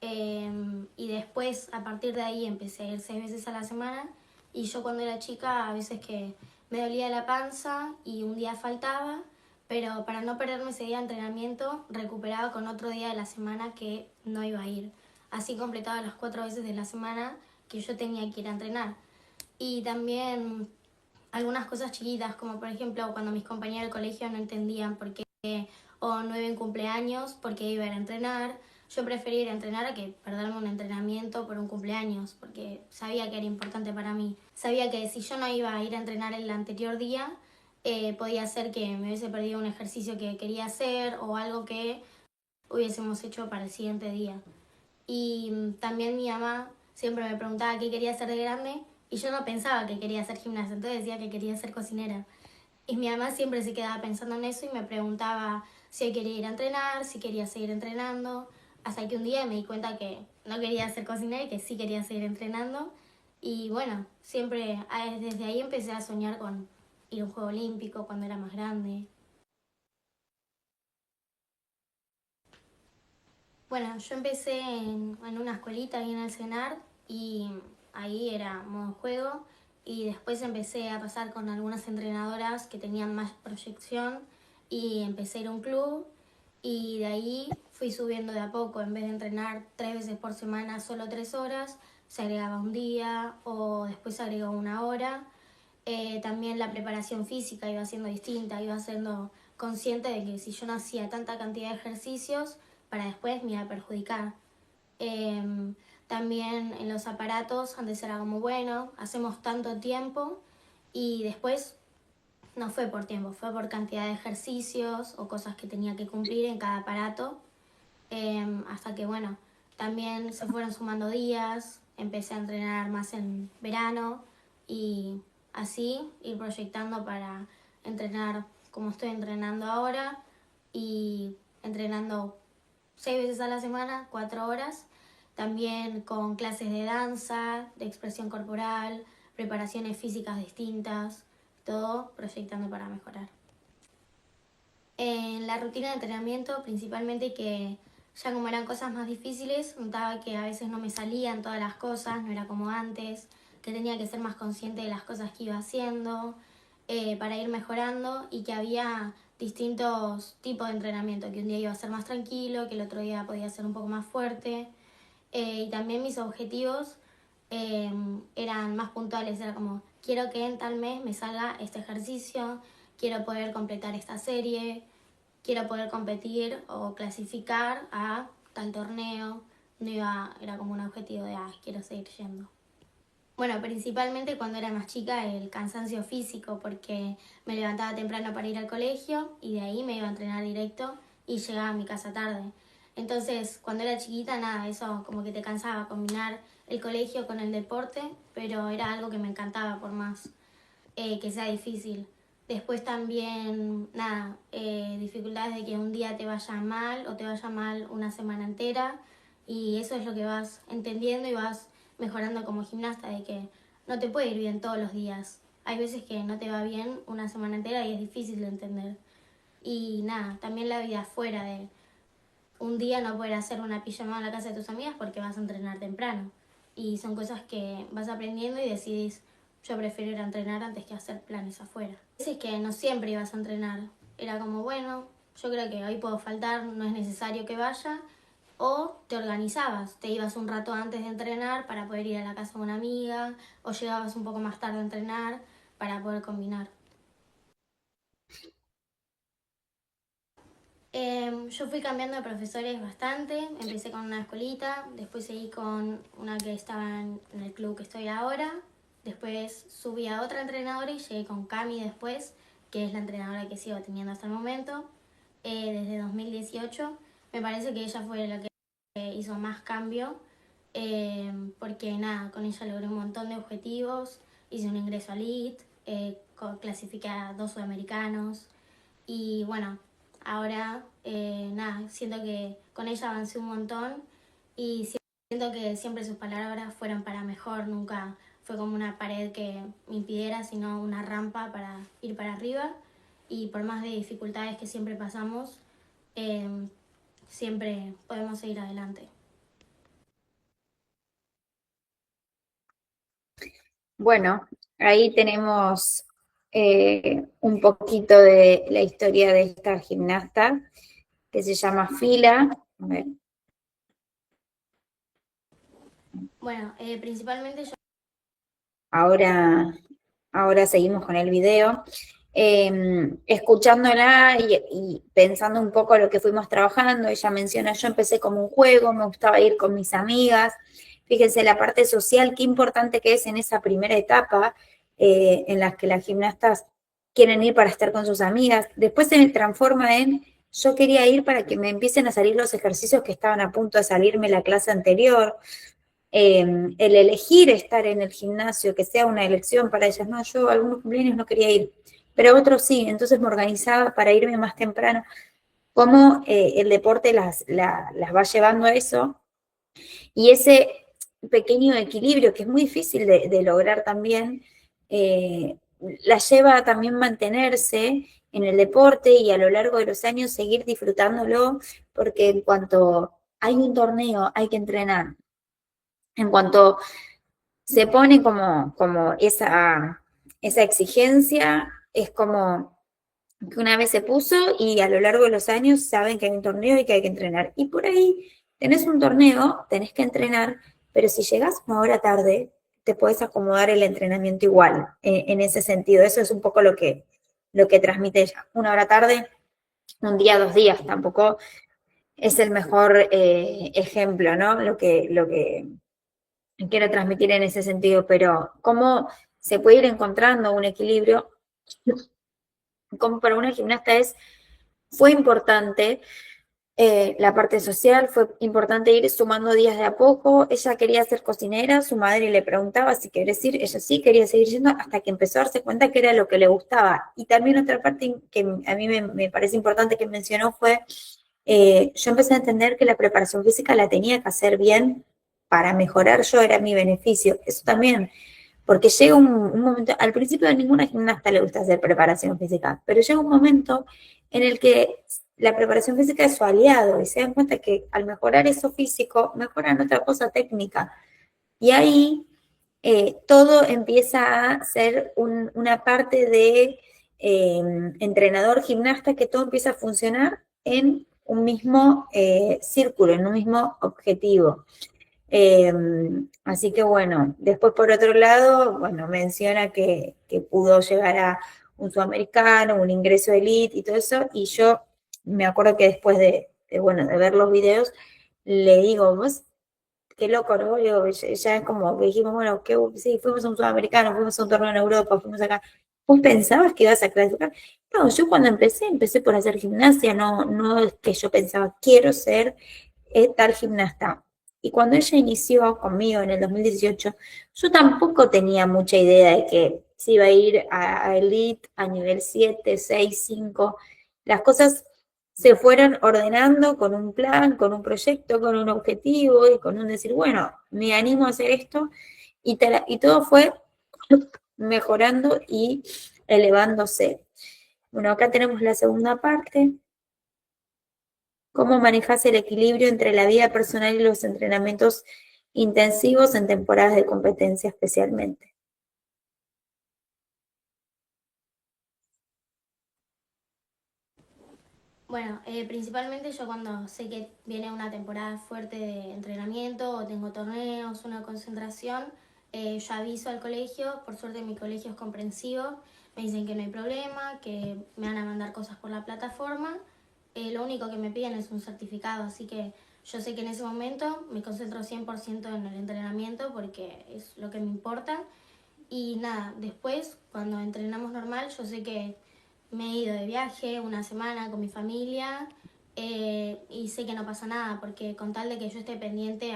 y después a partir de ahí empecé a ir 6 veces a la semana, y yo cuando era chica a veces que me dolía la panza y un día faltaba, pero para no perderme ese día de entrenamiento recuperaba con otro día de la semana que no iba a ir. Así completaba las 4 veces de la semana que yo tenía que ir a entrenar. Y también algunas cosas chiquitas, como por ejemplo cuando mis compañeros del colegio no entendían por qué, o no iba en cumpleaños, porque iba a ir a entrenar. Yo prefería ir a entrenar a que perderme un entrenamiento por un cumpleaños, porque sabía que era importante para mí. Sabía que si yo no iba a ir a entrenar el anterior día, podía ser que me hubiese perdido un ejercicio que quería hacer o algo que hubiésemos hecho para el siguiente día. Y también mi mamá siempre me preguntaba qué quería hacer de grande y yo no pensaba que quería ser gimnasta, entonces decía que quería ser cocinera. Y mi mamá siempre se quedaba pensando en eso y me preguntaba si quería ir a entrenar, si quería seguir entrenando, hasta que un día me di cuenta que no quería ser cocinera y que sí quería seguir entrenando. Y bueno, siempre desde ahí empecé a soñar con ir a un juego olímpico cuando era más grande. Bueno, yo empecé en una escuelita ahí en el CENAR y ahí era modo juego y después empecé a pasar con algunas entrenadoras que tenían más proyección y empecé a ir a un club y de ahí fui subiendo de a poco, en vez de entrenar 3 veces por semana, solo 3 horas, se agregaba un día o después se agregó una hora. También la preparación física iba siendo distinta, iba siendo consciente de que si yo no hacía tanta cantidad de ejercicios, para después me iba a perjudicar. Eh, También en los aparatos, antes era como, bueno, hacemos tanto tiempo y después no fue por tiempo, fue por cantidad de ejercicios o cosas que tenía que cumplir en cada aparato. Hasta que, bueno, también se fueron sumando días, empecé a entrenar más en verano y así ir proyectando para entrenar como estoy entrenando ahora y entrenando 6 veces a la semana, 4 horas, también con clases de danza, de expresión corporal, preparaciones físicas distintas, todo proyectando para mejorar. En la rutina de entrenamiento, principalmente que ya como eran cosas más difíciles, notaba que a veces no me salían todas las cosas, no era como antes, que tenía que ser más consciente de las cosas que iba haciendo para ir mejorando y que había distintos tipos de entrenamiento, que un día iba a ser más tranquilo, que el otro día podía ser un poco más fuerte. Y también mis objetivos eh, eran más puntuales, era como, quiero que en tal mes me salga este ejercicio, quiero poder completar esta serie, quiero poder competir o clasificar a tal torneo. No iba, era como un objetivo de, quiero seguir yendo. Bueno, principalmente cuando era más chica el cansancio físico, porque me levantaba temprano para ir al colegio y de ahí me iba a entrenar directo y llegaba a mi casa tarde. Entonces, cuando era chiquita, nada, eso como que te cansaba combinar el colegio con el deporte, pero era algo que me encantaba por más que sea difícil. Después también, nada, dificultades de que un día te vaya mal o te vaya mal una semana entera y eso es lo que vas entendiendo y vas mejorando como gimnasta, de que no te puede ir bien todos los días. Hay veces que no te va bien una semana entera y es difícil de entender. Y nada, también la vida afuera de un día no poder hacer una pijamada en la casa de tus amigas porque vas a entrenar temprano. Y son cosas que vas aprendiendo y decidís, yo prefiero ir a entrenar antes que hacer planes afuera. Es que no siempre ibas a entrenar. Era como, bueno, yo creo que hoy puedo faltar, no es necesario que vaya. O te organizabas, te ibas un rato antes de entrenar para poder ir a la casa de una amiga, o llegabas un poco más tarde a entrenar para poder combinar. Yo fui cambiando de profesores bastante, empecé con una escuelita, después seguí con una que estaba en el club que estoy ahora, después subí a otra entrenadora y llegué con Cami después, que es la entrenadora que sigo teniendo hasta el momento, desde 2018. Me parece que ella fue la que hizo más cambio, porque nada, con ella logré un montón de objetivos, hice un ingreso a elite, clasifiqué a 2 sudamericanos y bueno, ahora nada, siento que con ella avancé un montón y siento que siempre sus palabras fueron para mejor, nunca fue como una pared que me impidiera, sino una rampa para ir para arriba. Y por más de dificultades que siempre pasamos, eh, siempre podemos seguir adelante. Bueno, ahí tenemos un poquito de la historia de esta gimnasta que se llama Fila. A ver. Bueno, principalmente yo... Ahora, ahora seguimos con el video. Escuchándola y pensando un poco lo que fuimos trabajando, ella menciona, yo empecé como un juego, me gustaba ir con mis amigas. Fíjense la parte social, qué importante que es en esa primera etapa, en la que las gimnastas quieren ir para estar con sus amigas. Después se transforma en, yo quería ir para que me empiecen a salir los ejercicios que estaban a punto de salirme la clase anterior. El elegir estar en el gimnasio, que sea una elección para ellas. No, yo algunos cumpleaños no quería ir, pero otros sí, entonces me organizaba para irme más temprano. Cómo el deporte las va llevando a eso, y ese pequeño equilibrio que es muy difícil de lograr también, la lleva a también mantenerse en el deporte y a lo largo de los años seguir disfrutándolo, porque en cuanto hay un torneo hay que entrenar. En cuanto se pone como esa exigencia, es como que una vez se puso y a lo largo de los años saben que hay un torneo y que hay que entrenar. Y por ahí tenés un torneo, tenés que entrenar, pero si llegás una hora tarde, te podés acomodar el entrenamiento igual, en ese sentido. Eso es un poco lo que transmite ella. Una hora tarde, un día, 2 días, tampoco es el mejor ejemplo, ¿no? Lo que quiero transmitir en ese sentido, pero cómo se puede ir encontrando un equilibrio, como para una gimnasta fue importante la parte social, fue importante ir sumando días de a poco. Ella quería ser cocinera, su madre le preguntaba si quería ir, ella sí quería seguir yendo, hasta que empezó a darse cuenta que era lo que le gustaba. Y también otra parte que a mí me parece importante que mencionó fue, yo empecé a entender que la preparación física la tenía que hacer bien para mejorar yo, era mi beneficio. Eso también, porque llega un momento, al principio a ninguna gimnasta le gusta hacer preparación física, pero llega un momento en el que la preparación física es su aliado y se dan cuenta que al mejorar eso físico, mejoran otra cosa técnica. Y ahí todo empieza a ser una parte de entrenador gimnasta, que todo empieza a funcionar en un mismo círculo, en un mismo objetivo. Eh, Así que bueno, después por otro lado, bueno, menciona que pudo llegar a un sudamericano, un ingreso elite y todo eso, y yo me acuerdo que después bueno, de ver los videos, le digo, vos, qué loco, ¿no? Digo, ya es como que dijimos, bueno, sí, fuimos a un sudamericano, fuimos a un torneo en Europa, fuimos acá. ¿Vos pensabas que ibas a clasificar? No, yo cuando empecé por hacer gimnasia, no es que yo pensaba, quiero ser tal gimnasta. Y cuando ella inició conmigo en el 2018, yo tampoco tenía mucha idea de que se iba a ir a Elite, a nivel 7, 6, 5. Las cosas se fueron ordenando con un plan, con un proyecto, con un objetivo y con un decir, bueno, me animo a hacer esto, y todo fue mejorando y elevándose. Bueno, acá tenemos la segunda parte. ¿Cómo manejas el equilibrio entre la vida personal y los entrenamientos intensivos en temporadas de competencia especialmente? Bueno, principalmente yo cuando sé que viene una temporada fuerte de entrenamiento o tengo torneos, una concentración, yo aviso al colegio. Por suerte mi colegio es comprensivo, me dicen que no hay problema, que me van a mandar cosas por la plataforma. Lo único que me piden es un certificado, así que yo sé que en ese momento me concentro 100% en el entrenamiento porque es lo que me importa. Y nada, después cuando entrenamos normal, yo sé que me he ido de viaje una semana con mi familia, y sé que no pasa nada, porque con tal de que yo esté pendiente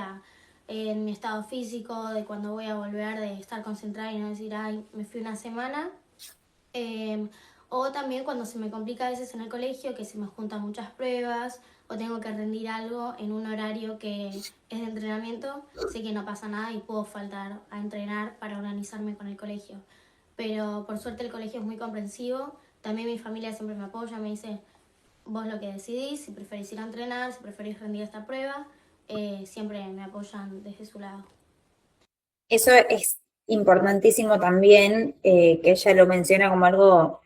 en mi estado físico, de cuando voy a volver, de estar concentrada y no decir, ay, me fui una semana, eh, O también cuando se me complica a veces en el colegio, que se me juntan muchas pruebas o tengo que rendir algo en un horario que es de entrenamiento, sé que no pasa nada y puedo faltar a entrenar para organizarme con el colegio. Pero por suerte el colegio es muy comprensivo, también mi familia siempre me apoya, me dice, vos lo que decidís, si preferís ir a entrenar, si preferís rendir esta prueba, siempre me apoyan desde su lado. Eso es importantísimo también, que ella lo menciona como algo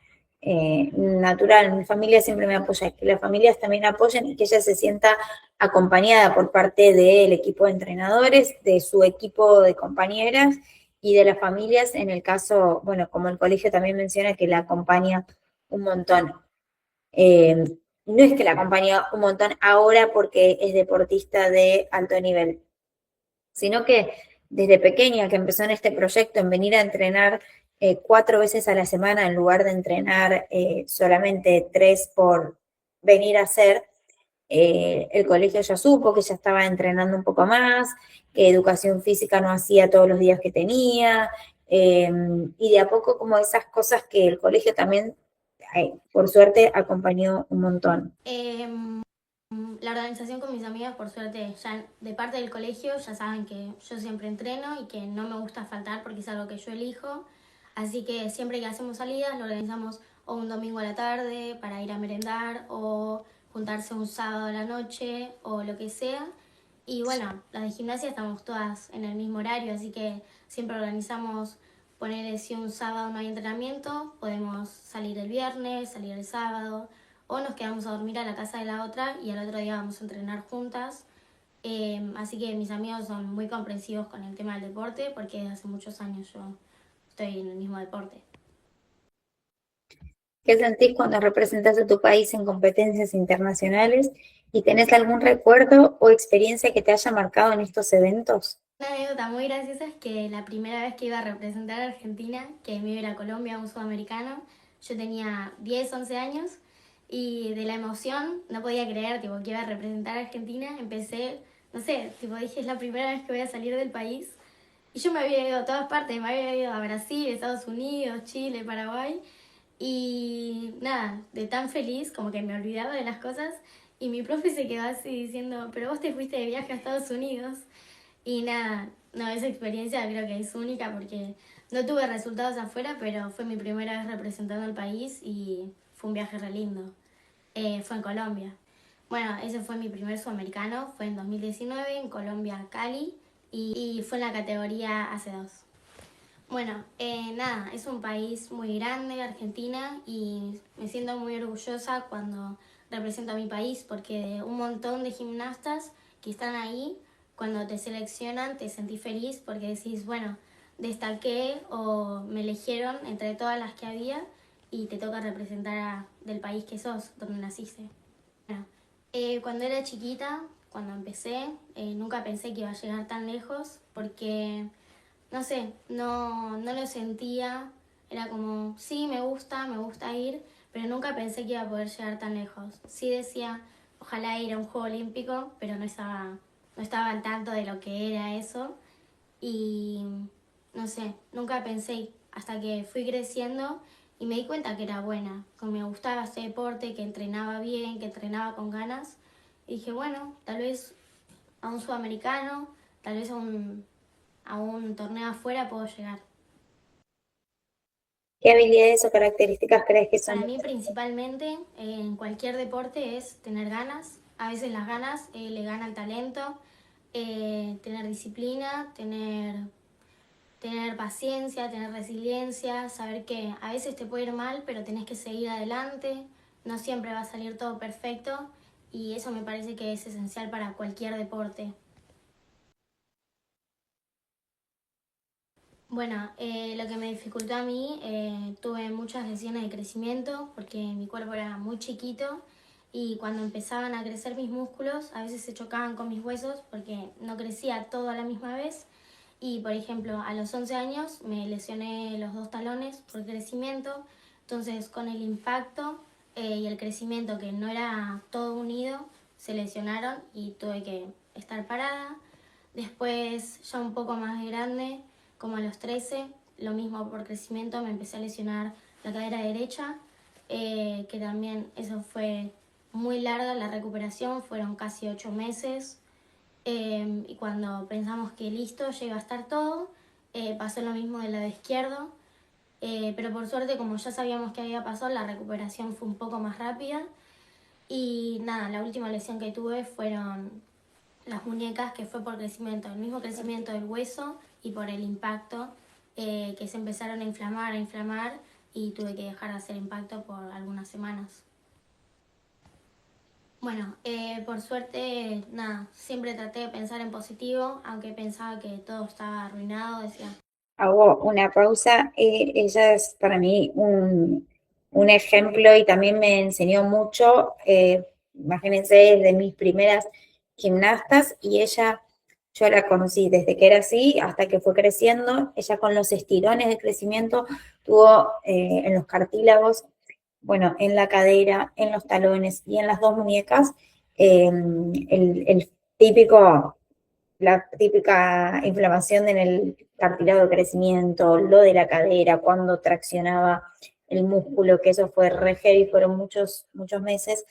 natural. Mi familia siempre me apoya, que las familias también apoyen y que ella se sienta acompañada por parte del equipo de entrenadores, de su equipo de compañeras y de las familias, en el caso, bueno, como el colegio también menciona que la acompaña un montón. Eh, no es que la acompaña un montón ahora porque es deportista de alto nivel, sino que desde pequeña que empezó en este proyecto, en venir a entrenar 4 veces a la semana en lugar de entrenar solamente 3 por venir a hacer, el colegio ya supo que ya estaba entrenando un poco más, que educación física no hacía todos los días que tenía, y de a poco como esas cosas que el colegio también, por suerte, acompañó un montón. La organización con mis amigas, por suerte, ya de parte del colegio, ya saben que yo siempre entreno y que no me gusta faltar porque es algo que yo elijo. Así que siempre que hacemos salidas, lo organizamos o un domingo a la tarde para ir a merendar o juntarse un sábado a la noche o lo que sea. Y bueno, las de gimnasia estamos todas en el mismo horario, así que siempre organizamos poner si un sábado no hay entrenamiento, podemos salir el viernes, salir el sábado o nos quedamos a dormir a la casa de la otra y al otro día vamos a entrenar juntas. Así que mis amigos son muy comprensivos con el tema del deporte porque desde hace muchos años yo estoy en el mismo deporte. ¿Qué sentís cuando representas a tu país en competencias internacionales? ¿Y tenés algún recuerdo o experiencia que te haya marcado en estos eventos? Una anécdota muy graciosa es que la primera vez que iba a representar a Argentina, que me iba a ir a Colombia, un sudamericano, yo tenía 10, 11 años y de la emoción no podía creer tipo, que iba a representar a Argentina. Empecé, no sé, tipo, dije es la primera vez que voy a salir del país. Y yo me había ido a todas partes, me había ido a Brasil, Estados Unidos, Chile, Paraguay. Y nada, de tan feliz como que me olvidaba de las cosas. Y mi profe se quedó así diciendo, pero vos te fuiste de viaje a Estados Unidos. Y nada, no, esa experiencia creo que es única porque no tuve resultados afuera, pero fue mi primera vez representando al país y fue un viaje re lindo. Fue en Colombia. Bueno, ese fue mi primer sudamericano, fue en 2019 en Colombia, Cali, y fue en la categoría AC2. Bueno, nada, es un país muy grande, Argentina, y me siento muy orgullosa cuando represento a mi país porque de un montón de gimnastas que están ahí, cuando te seleccionan te sentís feliz porque decís, bueno, destaqué o me eligieron entre todas las que había y te toca representar del país que sos, donde naciste. Bueno, cuando era chiquita, cuando empecé, nunca pensé que iba a llegar tan lejos porque no sé, no lo sentía. Era como, sí, me gusta ir, pero nunca pensé que iba a poder llegar tan lejos. Sí decía, ojalá ir a un juego olímpico, pero no estaba al tanto de lo que era eso. Y no sé, nunca pensé hasta que fui creciendo y me di cuenta que era buena, que me gustaba este deporte, que entrenaba bien, que entrenaba con ganas. Y dije, bueno, tal vez a un sudamericano, tal vez a un torneo afuera puedo llegar. ¿Qué habilidades o características crees que son Para mí principalmente en cualquier deporte es tener ganas. A veces las ganas le gana el talento, tener disciplina, tener paciencia, tener resiliencia, saber que a veces te puede ir mal, pero tenés que seguir adelante, no siempre va a salir todo perfecto y eso me parece que es esencial para cualquier deporte. Bueno, lo que me dificultó a mí, tuve muchas lesiones de crecimiento porque mi cuerpo era muy chiquito y cuando empezaban a crecer mis músculos a veces se chocaban con mis huesos porque no crecía todo a la misma vez y por ejemplo a los 11 años me lesioné los dos talones por crecimiento, entonces con el impacto y el crecimiento que no era todo unido se lesionaron y tuve que estar parada. Después ya un poco más grande, como a los 13, lo mismo por crecimiento, me empecé a lesionar la cadera derecha que también eso fue muy larga la recuperación, fueron casi 8 meses. Y cuando pensamos que listo, ya iba a estar todo, pasó lo mismo del lado izquierdo. Pero por suerte, como ya sabíamos que había pasado, la recuperación fue un poco más rápida. Y nada, la última lesión que tuve fueron las muñecas, que fue por crecimiento, el mismo crecimiento del hueso y por el impacto, que se empezaron a inflamar y tuve que dejar de hacer impacto por algunas semanas. Bueno, por suerte, nada, siempre traté de pensar en positivo, aunque pensaba que todo estaba arruinado, decía. Hago una pausa. Ella es para mí un ejemplo y también me enseñó mucho. Imagínense, es de mis primeras gimnastas y ella, yo la conocí desde que era así hasta que fue creciendo. Ella con los estirones de crecimiento tuvo en los cartílagos, bueno, en la cadera, en los talones y en las dos muñecas, el típico la típica inflamación en el cartílago de crecimiento, lo de la cadera, cuando traccionaba el músculo, que eso fue re heavy, fueron muchos, muchos meses.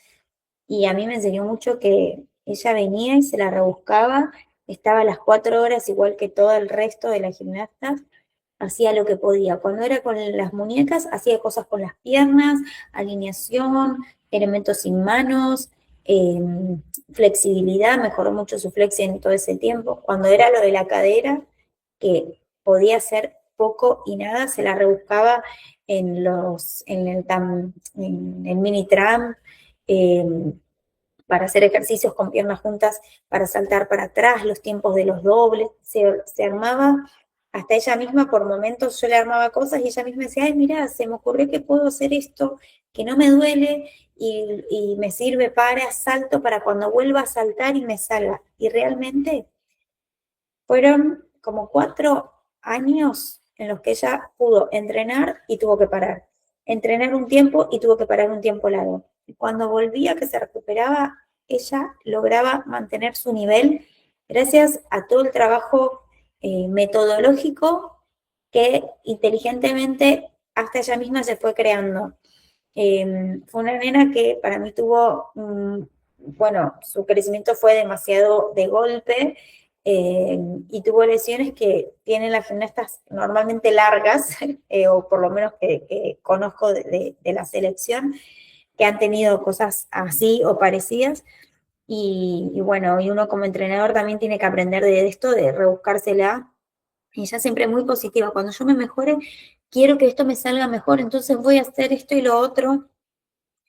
Y a mí me enseñó mucho que ella venía y se la rebuscaba, estaba a las 4 horas igual que todo el resto de las gimnastas, hacía lo que podía. Cuando era con las muñecas, hacía cosas con las piernas, alineación, elementos sin manos, eh, flexibilidad, mejoró mucho su flexi en todo ese tiempo. Cuando era lo de la cadera, que podía hacer poco y nada, se la rebuscaba en el mini tram, eh, para hacer ejercicios con piernas juntas, para saltar para atrás, los tiempos de los dobles, se armaba hasta ella misma por momentos, yo le armaba cosas y ella misma decía, ay, mira, se me ocurrió que puedo hacer esto, que no me duele y me sirve para salto para cuando vuelva a saltar y me salga. Y realmente fueron como 4 años en los que ella pudo entrenar y tuvo que parar. Entrenar un tiempo y tuvo que parar un tiempo largo. Y cuando volvía, que se recuperaba, ella lograba mantener su nivel gracias a todo el trabajo metodológico que inteligentemente hasta ella misma se fue creando. Fue una nena que para mí tuvo, bueno, su crecimiento fue demasiado de golpe, y tuvo lesiones que tienen las gimnastas normalmente largas, o por lo menos que conozco de la selección, que han tenido cosas así o parecidas. Y bueno, y uno como entrenador también tiene que aprender de esto, de rebuscársela. Y ella siempre muy positiva. Cuando yo me mejore, quiero que esto me salga mejor, entonces voy a hacer esto y lo otro.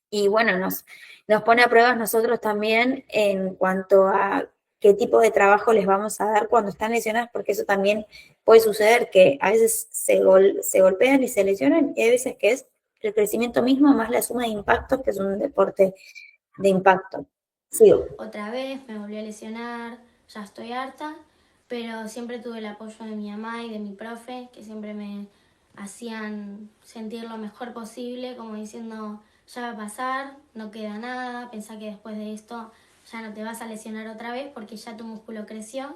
Y bueno, nos pone a pruebas nosotros también en cuanto a qué tipo de trabajo les vamos a dar cuando están lesionadas, porque eso también puede suceder, que a veces se golpean y se lesionan, y hay veces que es el crecimiento mismo más la suma de impactos, que es un deporte de impacto. Sí, Otra vez me volví a lesionar, ya estoy harta, pero siempre tuve el apoyo de mi mamá y de mi profe, que siempre me hacían sentir lo mejor posible, como diciendo, ya va a pasar, no queda nada, pensá que después de esto ya no te vas a lesionar otra vez porque ya tu músculo creció.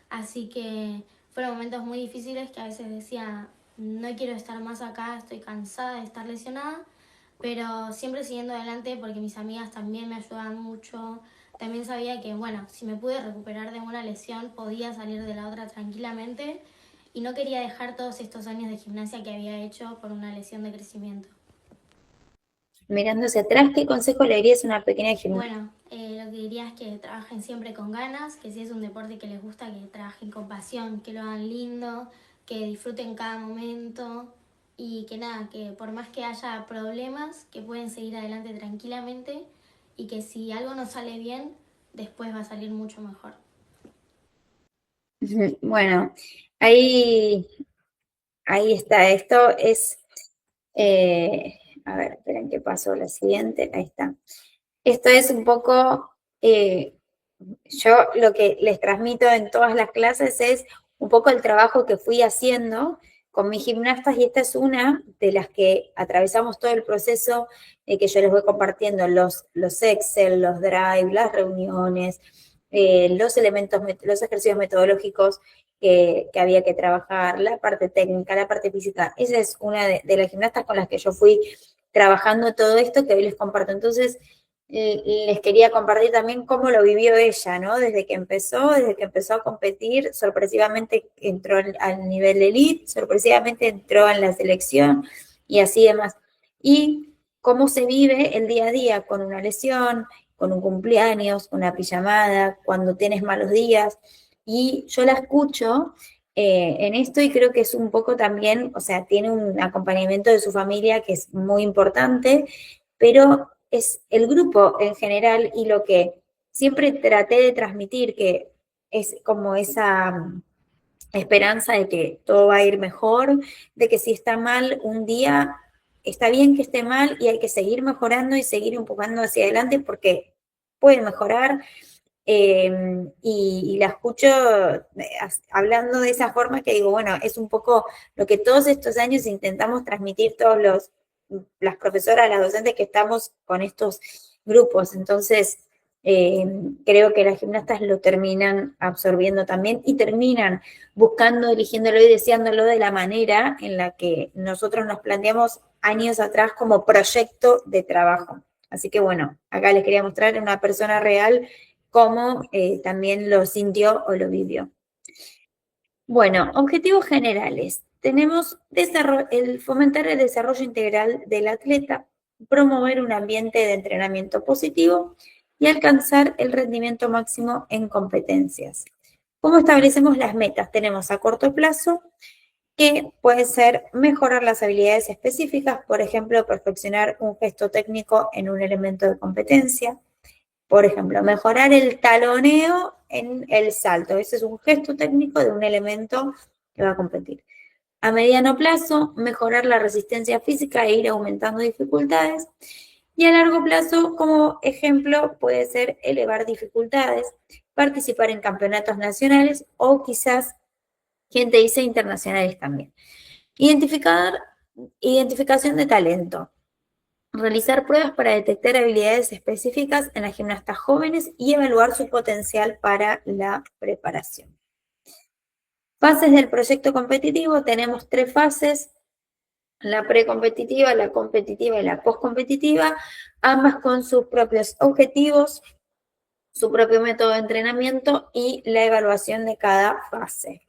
Así que fueron momentos muy difíciles que a veces decía, no quiero estar más acá, estoy cansada de estar lesionada, pero siempre siguiendo adelante porque mis amigas también me ayudaban mucho. También sabía que, bueno, si me pude recuperar de una lesión, podía salir de la otra tranquilamente y no quería dejar todos estos años de gimnasia que había hecho por una lesión de crecimiento. mirando hacia atrás, ¿qué consejo le darías a una pequeña gimnasta? Bueno, lo que diría es que trabajen siempre con ganas, que si es un deporte que les gusta, que trabajen con pasión, que lo hagan lindo, que disfruten cada momento y que nada, que por más que haya problemas, que pueden seguir adelante tranquilamente y que si algo no sale bien, después va a salir mucho mejor. Bueno, ahí, ahí está. Esto es, a ver, esperen qué pasó la siguiente. Ahí está. Esto es un poco, yo lo que les transmito en todas las clases es un poco el trabajo que fui haciendo con mis gimnastas y esta es una de las que atravesamos todo el proceso que yo les voy compartiendo, los Excel, los Drive, las reuniones, los elementos, los ejercicios metodológicos que había que trabajar, la parte técnica, la parte física. Esa es una de las gimnastas con las que yo fui trabajando todo esto que hoy les comparto. Entonces, les quería compartir también cómo lo vivió ella, ¿no? Desde que empezó a competir, sorpresivamente entró al nivel elite, sorpresivamente entró en la selección y así demás. Y cómo se vive el día a día con una lesión, con un cumpleaños, una pijamada, cuando tienes malos días. Y yo la escucho en esto y creo que es un poco también, o sea, tiene un acompañamiento de su familia que es muy importante, pero es el grupo en general y lo que siempre traté de transmitir, que es como esa esperanza de que todo va a ir mejor, de que si está mal un día, está bien que esté mal y hay que seguir mejorando y seguir empujando hacia adelante porque puede mejorar. Y la escucho hablando de esa forma que digo, bueno, es un poco lo que todos estos años intentamos transmitir todos las profesoras, las docentes que estamos con estos grupos. Entonces, creo que las gimnastas lo terminan absorbiendo también y terminan buscando, eligiéndolo y deseándolo de la manera en la que nosotros nos planteamos años atrás como proyecto de trabajo. Así que bueno, acá les quería mostrar a una persona real cómo también lo sintió o lo vivió. Bueno, objetivos generales. Tenemos el fomentar el desarrollo integral del atleta, promover un ambiente de entrenamiento positivo y alcanzar el rendimiento máximo en competencias. ¿Cómo establecemos las metas? Tenemos a corto plazo, que puede ser mejorar las habilidades específicas, por ejemplo, perfeccionar un gesto técnico en un elemento de competencia. Por ejemplo, mejorar el taloneo en el salto. Ese es un gesto técnico de un elemento que va a competir. A mediano plazo, mejorar la resistencia física e ir aumentando dificultades. Y a largo plazo, como ejemplo, puede ser elevar dificultades, participar en campeonatos nacionales o quizás, quien te dice, internacionales también. Identificación de talento. Realizar pruebas para detectar habilidades específicas en las gimnastas jóvenes y evaluar su potencial para la preparación. Fases del proyecto competitivo. Tenemos 3 fases: la precompetitiva, la competitiva y la postcompetitiva, ambas con sus propios objetivos, su propio método de entrenamiento y la evaluación de cada fase.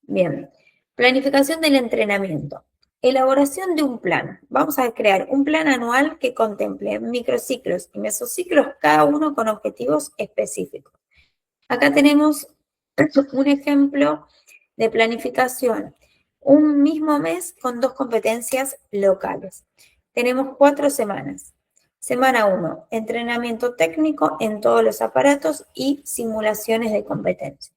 Bien, planificación del entrenamiento. Elaboración de un plan. Vamos a crear un plan anual que contemple microciclos y mesociclos, cada uno con objetivos específicos. Acá tenemos un ejemplo de planificación. Un mismo mes con 2 competencias locales. Tenemos 4 semanas. Semana 1, entrenamiento técnico en todos los aparatos y simulaciones de competencia.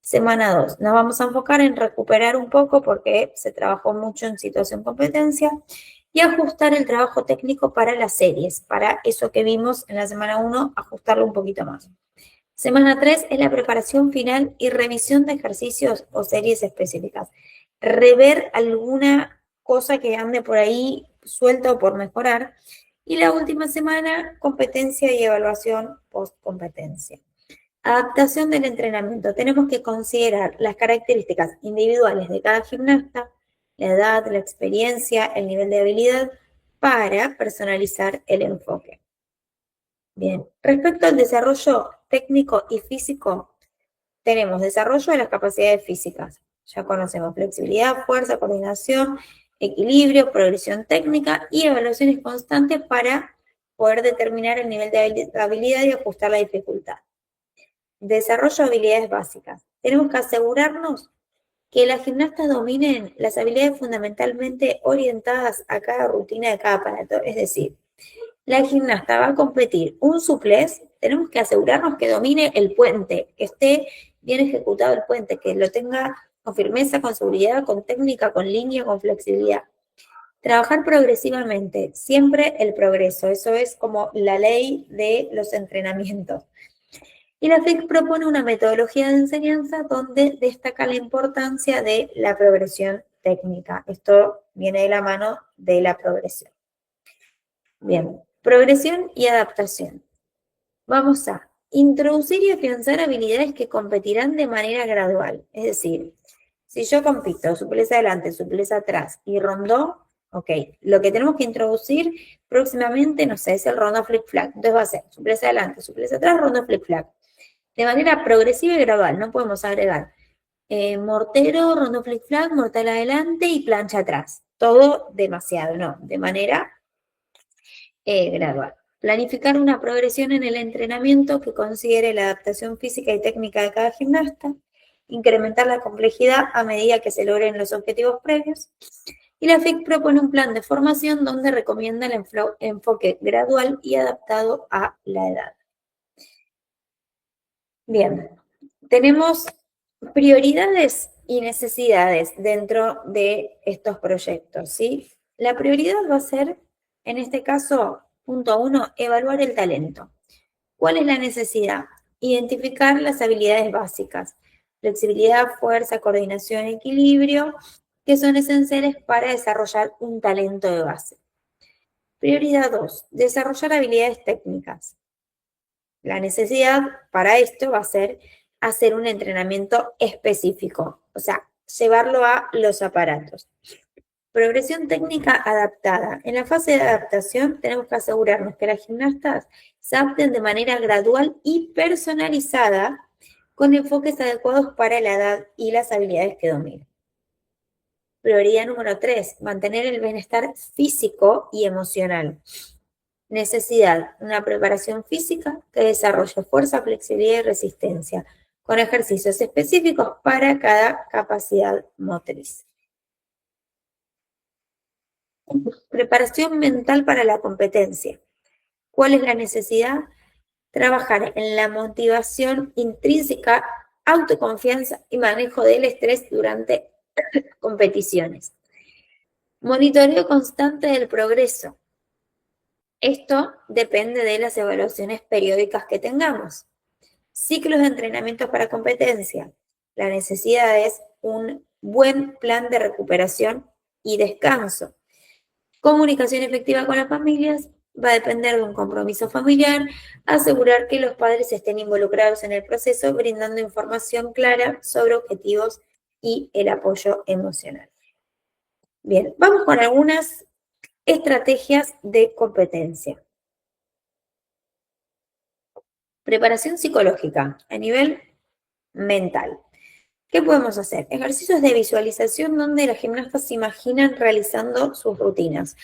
Semana 2, nos vamos a enfocar en recuperar un poco porque se trabajó mucho en situación competencia y ajustar el trabajo técnico para las series, para eso que vimos en la semana 1, ajustarlo un poquito más. Semana 3 es la preparación final y revisión de ejercicios o series específicas. Rever alguna cosa que ande por ahí suelta o por mejorar. Y la última semana, competencia y evaluación post-competencia. Adaptación del entrenamiento. Tenemos que considerar las características individuales de cada gimnasta, la edad, la experiencia, el nivel de habilidad, para personalizar el enfoque. Bien, respecto al desarrollo técnico y físico, tenemos desarrollo de las capacidades físicas. Ya conocemos flexibilidad, fuerza, coordinación, equilibrio, progresión técnica y evaluaciones constantes para poder determinar el nivel de habilidad y ajustar la dificultad. Desarrollo de habilidades básicas. Tenemos que asegurarnos que las gimnastas dominen las habilidades fundamentalmente orientadas a cada rutina de cada aparato. Es decir, la gimnasta va a competir un suplés, tenemos que asegurarnos que domine el puente, que esté bien ejecutado el puente, que lo tenga con firmeza, con seguridad, con técnica, con línea, con flexibilidad. Trabajar progresivamente, siempre el progreso, eso es como la ley de los entrenamientos. Y la FIC propone una metodología de enseñanza donde destaca la importancia de la progresión técnica. Esto viene de la mano de la progresión. Bien, progresión y adaptación. Vamos a introducir y afianzar habilidades que competirán de manera gradual. Es decir, si yo compito supleza adelante, supleza atrás y rondó, Ok, lo que tenemos que introducir próximamente, no sé, es el rondo flip-flag. Entonces va a ser supleza adelante, supleza atrás, rondo flip-flag. De manera progresiva y gradual, no podemos agregar mortero, rondo flip-flag, mortal adelante y plancha atrás. Todo demasiado, no, de manera gradual. Planificar una progresión en el entrenamiento que considere la adaptación física y técnica de cada gimnasta, incrementar la complejidad a medida que se logren los objetivos previos. Y la FIC propone un plan de formación donde recomienda el enfoque gradual y adaptado a la edad. Bien, tenemos prioridades y necesidades dentro de estos proyectos, ¿sí? La prioridad va a ser, en este caso, punto 1, evaluar el talento. ¿Cuál es la necesidad? Identificar las habilidades básicas, flexibilidad, fuerza, coordinación, equilibrio, que son esenciales para desarrollar un talento de base. Prioridad 2, desarrollar habilidades técnicas. La necesidad para esto va a ser hacer un entrenamiento específico, o sea, llevarlo a los aparatos. Progresión técnica adaptada. En la fase de adaptación tenemos que asegurarnos que las gimnastas se adapten de manera gradual y personalizada con enfoques adecuados para la edad y las habilidades que dominen. Prioridad número 3, mantener el bienestar físico y emocional. Necesidad, una preparación física que desarrolle fuerza, flexibilidad y resistencia, con ejercicios específicos para cada capacidad motriz. Preparación mental para la competencia. ¿Cuál es la necesidad? Trabajar en la motivación intrínseca, autoconfianza y manejo del estrés durante competiciones. Monitoreo constante del progreso. Esto depende de las evaluaciones periódicas que tengamos. Ciclos de entrenamientos para competencia. La necesidad es un buen plan de recuperación y descanso. Comunicación efectiva con las familias va a depender de un compromiso familiar, asegurar que los padres estén involucrados en el proceso, brindando información clara sobre objetivos y el apoyo emocional. Bien, vamos con algunas estrategias de competencia. Preparación psicológica a nivel mental. ¿Qué podemos hacer? Ejercicios de visualización donde las gimnastas se imaginan realizando sus rutinas.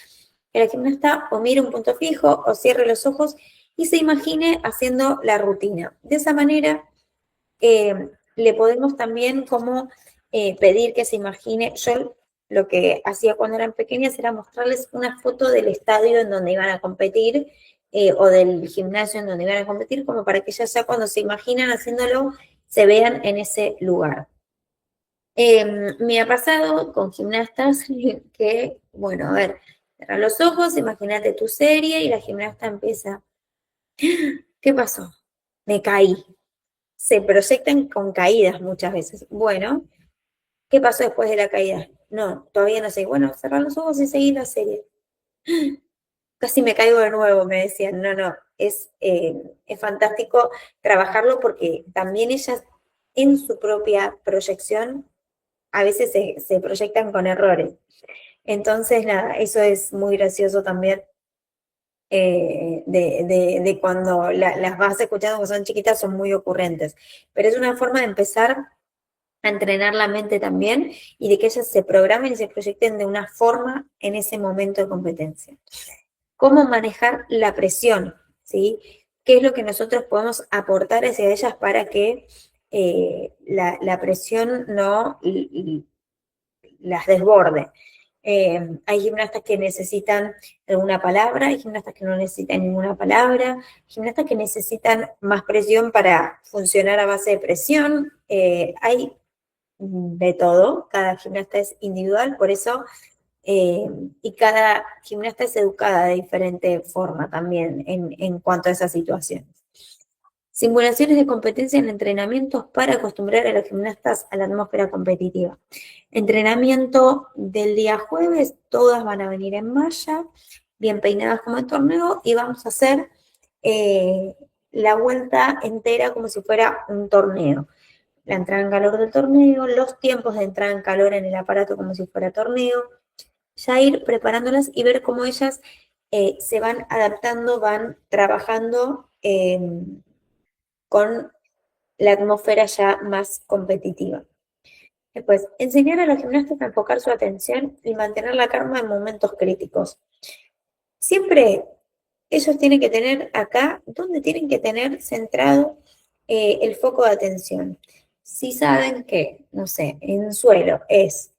Que la gimnasta o mire un punto fijo o cierre los ojos y se imagine haciendo la rutina. De esa manera le podemos también como pedir que se imagine. Yo lo que hacía cuando eran pequeñas era mostrarles una foto del estadio en donde iban a competir o del gimnasio en donde iban a competir, como para que ya cuando se imaginan haciéndolo, se vean en ese lugar. Me ha pasado con gimnastas que, bueno, a ver, cierra los ojos, imagínate tu serie y la gimnasta empieza, ¿qué pasó? Me caí. Se proyectan con caídas muchas veces. Bueno, ¿qué pasó después de la caída? No, todavía no sé. Bueno, cerrar los ojos y seguir la serie. Casi me caigo de nuevo, me decían. No, es fantástico trabajarlo porque también ellas en su propia proyección a veces se proyectan con errores. Entonces, nada, eso es muy gracioso también de cuando las vas escuchando cuando son chiquitas, son muy ocurrentes. Pero es una forma de empezar a entrenar la mente también y de que ellas se programen y se proyecten de una forma en ese momento de competencia. ¿Cómo manejar la presión? ¿Sí? ¿Qué es lo que nosotros podemos aportar hacia ellas para que la presión no las desborde? Hay gimnastas que necesitan alguna palabra, hay gimnastas que no necesitan ninguna palabra, gimnastas que necesitan más presión para funcionar a base de presión. Hay de todo, cada gimnasta es individual, por eso, y cada gimnasta es educada de diferente forma también en cuanto a esas situaciones. Simulaciones de competencia en entrenamientos para acostumbrar a los gimnastas a la atmósfera competitiva. Entrenamiento del día jueves, todas van a venir en malla, bien peinadas como en torneo, y vamos a hacer la vuelta entera como si fuera un torneo. La entrada en calor del torneo, los tiempos de entrada en calor en el aparato como si fuera torneo, ya ir preparándolas y ver cómo ellas se van adaptando, van trabajando con la atmósfera ya más competitiva. Después, enseñar a los gimnastas a enfocar su atención y mantener la calma en momentos críticos. Siempre ellos tienen que tener acá, donde tienen que tener centrado el foco de atención. Si saben que, no sé, en suelo es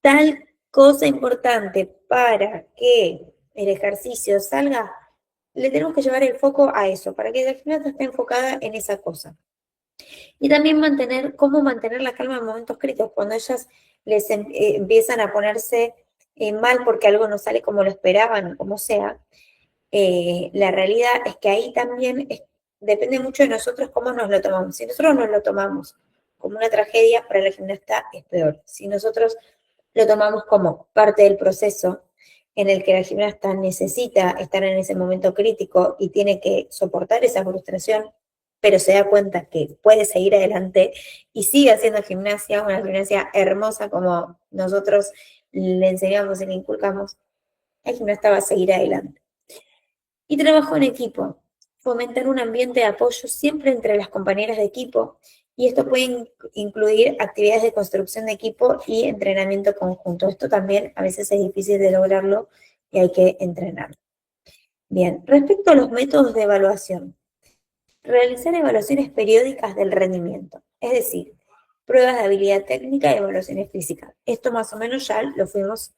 tal cosa importante para que el ejercicio salga, le tenemos que llevar el foco a eso, para que la gimnasta esté enfocada en esa cosa. Y también cómo mantener la calma en momentos críticos, cuando ellas empiezan a ponerse mal porque algo no sale como lo esperaban, como sea. La realidad es que ahí también depende mucho de nosotros cómo nos lo tomamos. Si nosotros nos lo tomamos como una tragedia, para la gimnasta es peor. Si nosotros lo tomamos como parte del proceso en el que la gimnasta necesita estar en ese momento crítico y tiene que soportar esa frustración, pero se da cuenta que puede seguir adelante y sigue haciendo gimnasia, una gimnasia hermosa como nosotros le enseñamos y le inculcamos, la gimnasta va a seguir adelante. Y trabajo en equipo, fomentar un ambiente de apoyo siempre entre las compañeras de equipo, y esto puede incluir actividades de construcción de equipo y entrenamiento conjunto. Esto también a veces es difícil de lograrlo y hay que entrenarlo. Bien, respecto a los métodos de evaluación, realizar evaluaciones periódicas del rendimiento, es decir, pruebas de habilidad técnica y evaluaciones físicas. Esto más o menos ya lo fuimos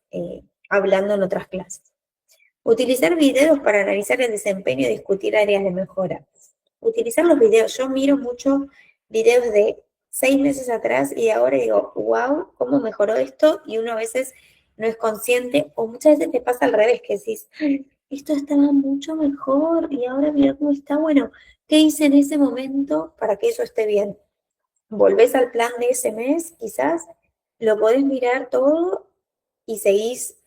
hablando en otras clases. Utilizar videos para analizar el desempeño y discutir áreas de mejora. Utilizar los videos. Yo miro mucho videos de 6 meses atrás y ahora digo, wow, cómo mejoró esto, y uno a veces no es consciente, o muchas veces te pasa al revés, que decís, esto estaba mucho mejor y ahora mira cómo está. Bueno, ¿qué hice en ese momento para que eso esté bien? Volvés al plan de ese mes, quizás, lo podés mirar todo y seguís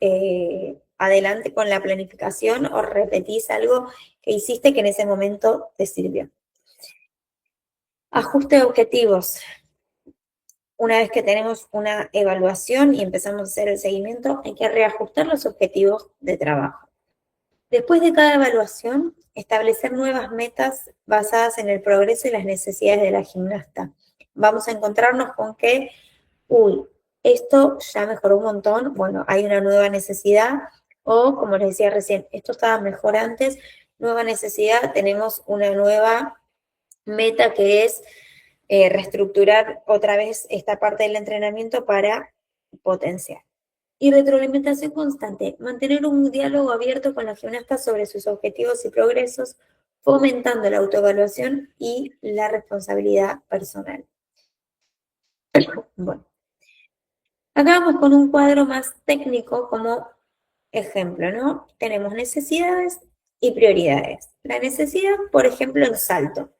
adelante con la planificación o repetís algo que hiciste que en ese momento te sirvió. Ajuste de objetivos. Una vez que tenemos una evaluación y empezamos a hacer el seguimiento, hay que reajustar los objetivos de trabajo. Después de cada evaluación, establecer nuevas metas basadas en el progreso y las necesidades de la gimnasta. Vamos a encontrarnos con que, esto ya mejoró un montón, bueno, hay una nueva necesidad, o como les decía recién, esto estaba mejor antes, nueva necesidad, tenemos una nueva meta que es reestructurar otra vez esta parte del entrenamiento para potenciar. Y retroalimentación constante, mantener un diálogo abierto con la gimnasta sobre sus objetivos y progresos, fomentando la autoevaluación y la responsabilidad personal. Bueno, acá vamos con un cuadro más técnico como ejemplo, ¿no? Tenemos necesidades y prioridades. La necesidad, por ejemplo, el salto,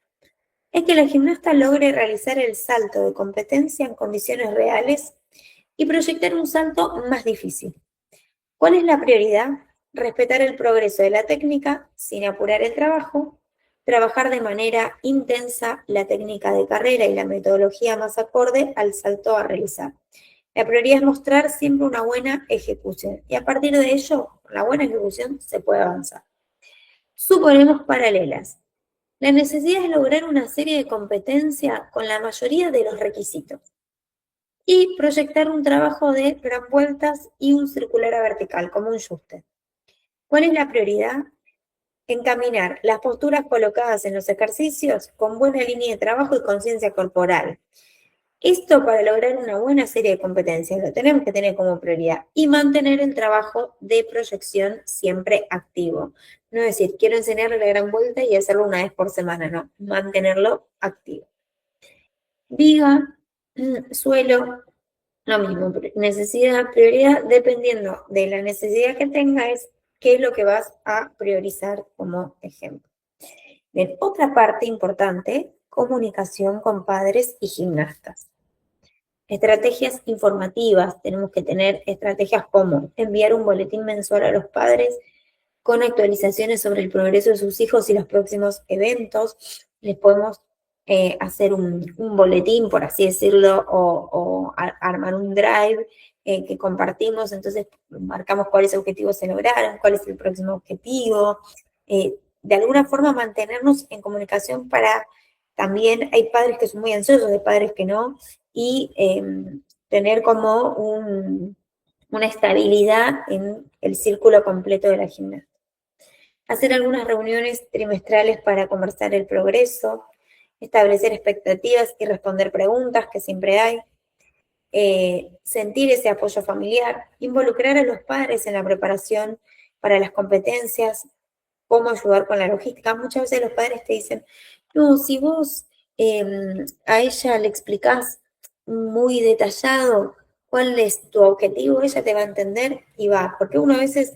es que la gimnasta logre realizar el salto de competencia en condiciones reales y proyectar un salto más difícil. ¿Cuál es la prioridad? Respetar el progreso de la técnica sin apurar el trabajo, trabajar de manera intensa la técnica de carrera y la metodología más acorde al salto a realizar. La prioridad es mostrar siempre una buena ejecución y a partir de ello, con la buena ejecución se puede avanzar. Suponemos paralelas. La necesidad es lograr una serie de competencia con la mayoría de los requisitos y proyectar un trabajo de gran vueltas y un circular a vertical, como un Juste. ¿Cuál es la prioridad? Encaminar las posturas colocadas en los ejercicios con buena línea de trabajo y conciencia corporal. Esto para lograr una buena serie de competencias lo tenemos que tener como prioridad y mantener el trabajo de proyección siempre activo. No es decir, quiero enseñarle la gran vuelta y hacerlo una vez por semana, no, mantenerlo activo. Viga, suelo, lo mismo, necesidad, prioridad, dependiendo de la necesidad que tenga, es qué es lo que vas a priorizar como ejemplo. Bien, otra parte importante, comunicación con padres y gimnastas. Estrategias informativas, tenemos que tener estrategias como enviar un boletín mensual a los padres con actualizaciones sobre el progreso de sus hijos y los próximos eventos. Les podemos hacer un boletín, por así decirlo, o armar un drive que compartimos, entonces marcamos cuáles objetivos se lograron, cuál es el próximo objetivo, de alguna forma mantenernos en comunicación para también, hay padres que son muy ansiosos, hay padres que no, y tener como una estabilidad en el círculo completo de la gimnasia. Hacer algunas reuniones trimestrales para conversar el progreso, establecer expectativas y responder preguntas que siempre hay, sentir ese apoyo familiar, involucrar a los padres en la preparación para las competencias, cómo ayudar con la logística. Muchas veces los padres te dicen, no, si vos a ella le explicás muy detallado cuál es tu objetivo, ella te va a entender y va, porque uno a veces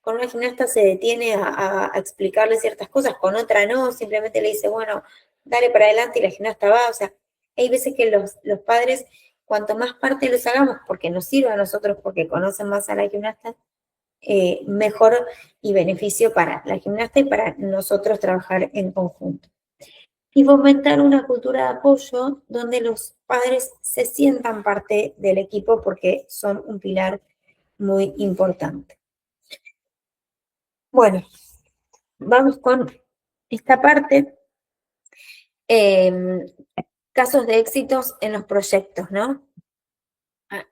con una gimnasta se detiene a explicarle ciertas cosas, con otra no, simplemente le dice, bueno, dale para adelante y la gimnasta va. O sea, hay veces que los padres, cuanto más parte los hagamos, porque nos sirve a nosotros, porque conocen más a la gimnasta, mejor y beneficio para la gimnasta y para nosotros trabajar en conjunto. Y fomentar una cultura de apoyo donde los padres se sientan parte del equipo porque son un pilar muy importante. Bueno, vamos con esta parte. Casos de éxitos en los proyectos, ¿no?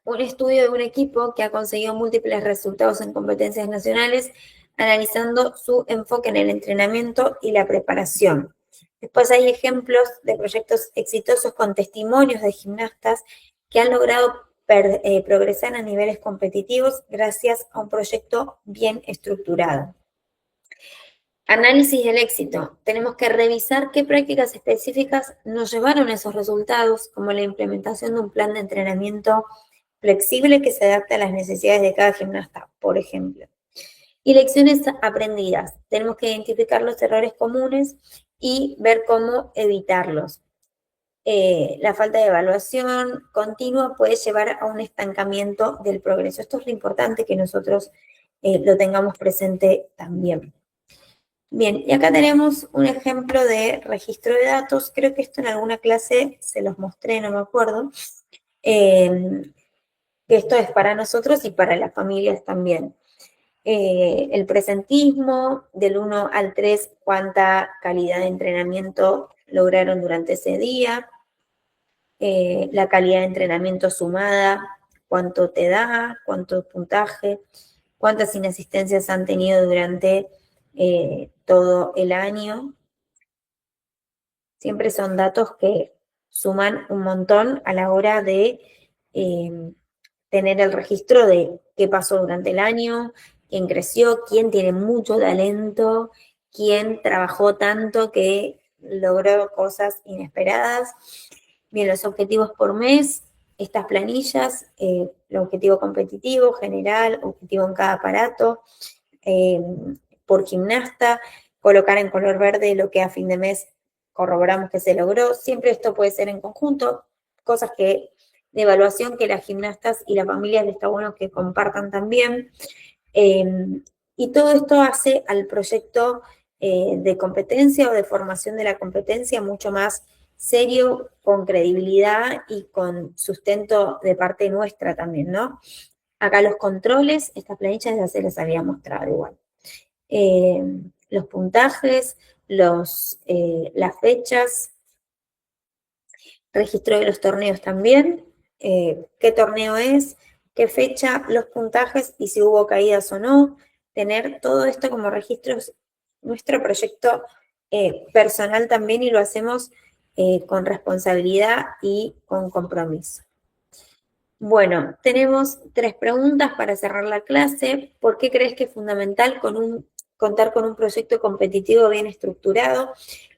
Un estudio de un equipo que ha conseguido múltiples resultados en competencias nacionales, analizando su enfoque en el entrenamiento y la preparación. Después hay ejemplos de proyectos exitosos con testimonios de gimnastas que han logrado progresar a niveles competitivos gracias a un proyecto bien estructurado. Análisis del éxito. Tenemos que revisar qué prácticas específicas nos llevaron a esos resultados, como la implementación de un plan de entrenamiento flexible que se adapte a las necesidades de cada gimnasta, por ejemplo. Y lecciones aprendidas. Tenemos que identificar los errores comunes y ver cómo evitarlos. La falta de evaluación continua puede llevar a un estancamiento del progreso. Esto es lo importante que nosotros lo tengamos presente también. Bien, y acá tenemos un ejemplo de registro de datos. Creo que esto en alguna clase se los mostré, no me acuerdo. Que esto es para nosotros y para las familias también. El presentismo, del 1 al 3, cuánta calidad de entrenamiento lograron durante ese día. La calidad de entrenamiento sumada, cuánto te da, cuánto puntaje, cuántas inasistencias han tenido durante todo el año. Siempre son datos que suman un montón a la hora de tener el registro de qué pasó durante el año, quién creció, quién tiene mucho talento, quién trabajó tanto que logró cosas inesperadas. Bien, los objetivos por mes, estas planillas, el objetivo competitivo, general, objetivo en cada aparato, por gimnasta, colocar en color verde lo que a fin de mes corroboramos que se logró. Siempre esto puede ser en conjunto, cosas que de evaluación que las gimnastas y las familias les está bueno que compartan también. Y todo esto hace al proyecto de competencia o de formación de la competencia mucho más serio, con credibilidad y con sustento de parte nuestra también, ¿no? Acá los controles, estas planillas ya se les había mostrado igual. Los puntajes, las fechas, registro de los torneos también, qué torneo es, qué fecha, los puntajes y si hubo caídas o no, tener todo esto como registros, nuestro proyecto personal también, y lo hacemos con responsabilidad y con compromiso. Bueno, tenemos 3 preguntas para cerrar la clase. ¿Por qué crees que es fundamental contar con un proyecto competitivo bien estructurado?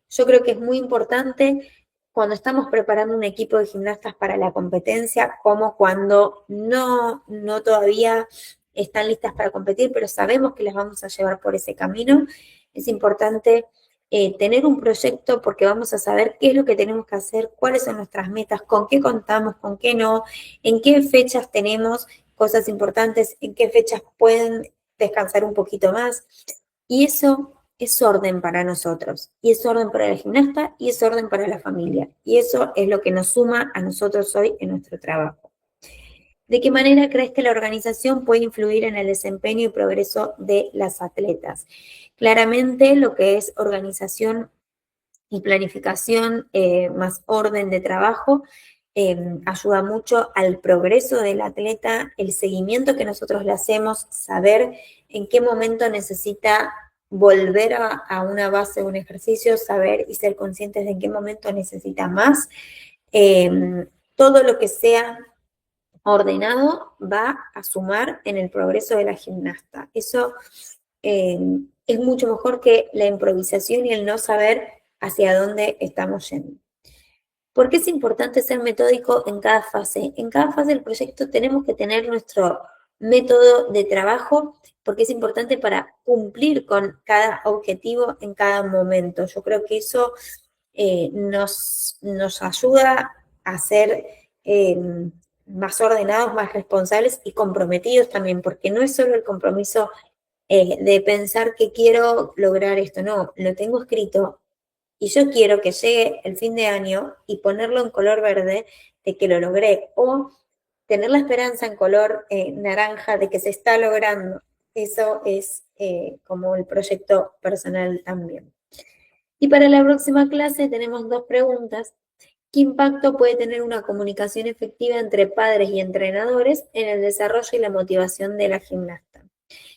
Yo creo que es muy importante cuando estamos preparando un equipo de gimnastas para la competencia, como cuando no todavía están listas para competir, pero sabemos que las vamos a llevar por ese camino. Es importante tener un proyecto porque vamos a saber qué es lo que tenemos que hacer, cuáles son nuestras metas, con qué contamos, con qué no, en qué fechas tenemos cosas importantes, en qué fechas pueden descansar un poquito más. Y eso es orden para nosotros, y es orden para el gimnasta, y es orden para la familia. Y eso es lo que nos suma a nosotros hoy en nuestro trabajo. ¿De qué manera crees que la organización puede influir en el desempeño y progreso de las atletas? Claramente lo que es organización y planificación más orden de trabajo ayuda mucho al progreso del atleta, el seguimiento que nosotros le hacemos, saber en qué momento necesita volver a una base, un ejercicio, saber y ser conscientes de en qué momento necesita más. Todo lo que sea ordenado va a sumar en el progreso de la gimnasta. Eso es mucho mejor que la improvisación y el no saber hacia dónde estamos yendo. ¿Por qué es importante ser metódico en cada fase? En cada fase del proyecto tenemos que tener nuestro método de trabajo porque es importante para cumplir con cada objetivo en cada momento. Yo creo que eso nos ayuda a ser más ordenados, más responsables y comprometidos también, porque no es solo el compromiso de pensar que quiero lograr esto, no, lo tengo escrito y yo quiero que llegue el fin de año y ponerlo en color verde de que lo logré, o tener la esperanza en color naranja de que se está logrando. Eso es como el proyecto personal también. Y para la próxima clase tenemos 2 preguntas. ¿Qué impacto puede tener una comunicación efectiva entre padres y entrenadores en el desarrollo y la motivación de la gimnasta?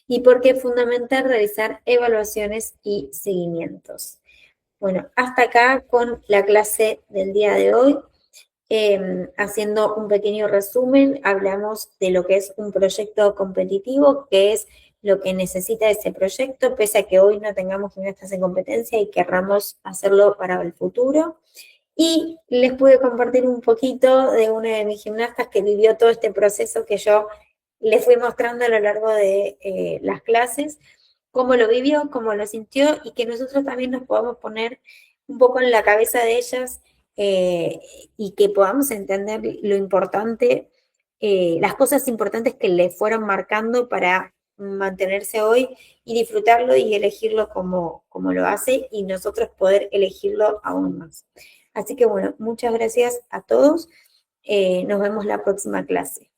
¿Y por qué es fundamental realizar evaluaciones y seguimientos? Bueno, hasta acá con la clase del día de hoy. Haciendo un pequeño resumen, hablamos de lo que es un proyecto competitivo, que es lo que necesita ese proyecto, pese a que hoy no tengamos gimnastas en competencia y querramos hacerlo para el futuro. Y les pude compartir un poquito de una de mis gimnastas que vivió todo este proceso que yo les fui mostrando a lo largo de las clases, cómo lo vivió, cómo lo sintió, y que nosotros también nos podamos poner un poco en la cabeza de ellas y que podamos entender lo importante, las cosas importantes que le fueron marcando para mantenerse hoy y disfrutarlo y elegirlo como lo hace, y nosotros poder elegirlo aún más. Así que bueno, muchas gracias a todos. Nos vemos la próxima clase.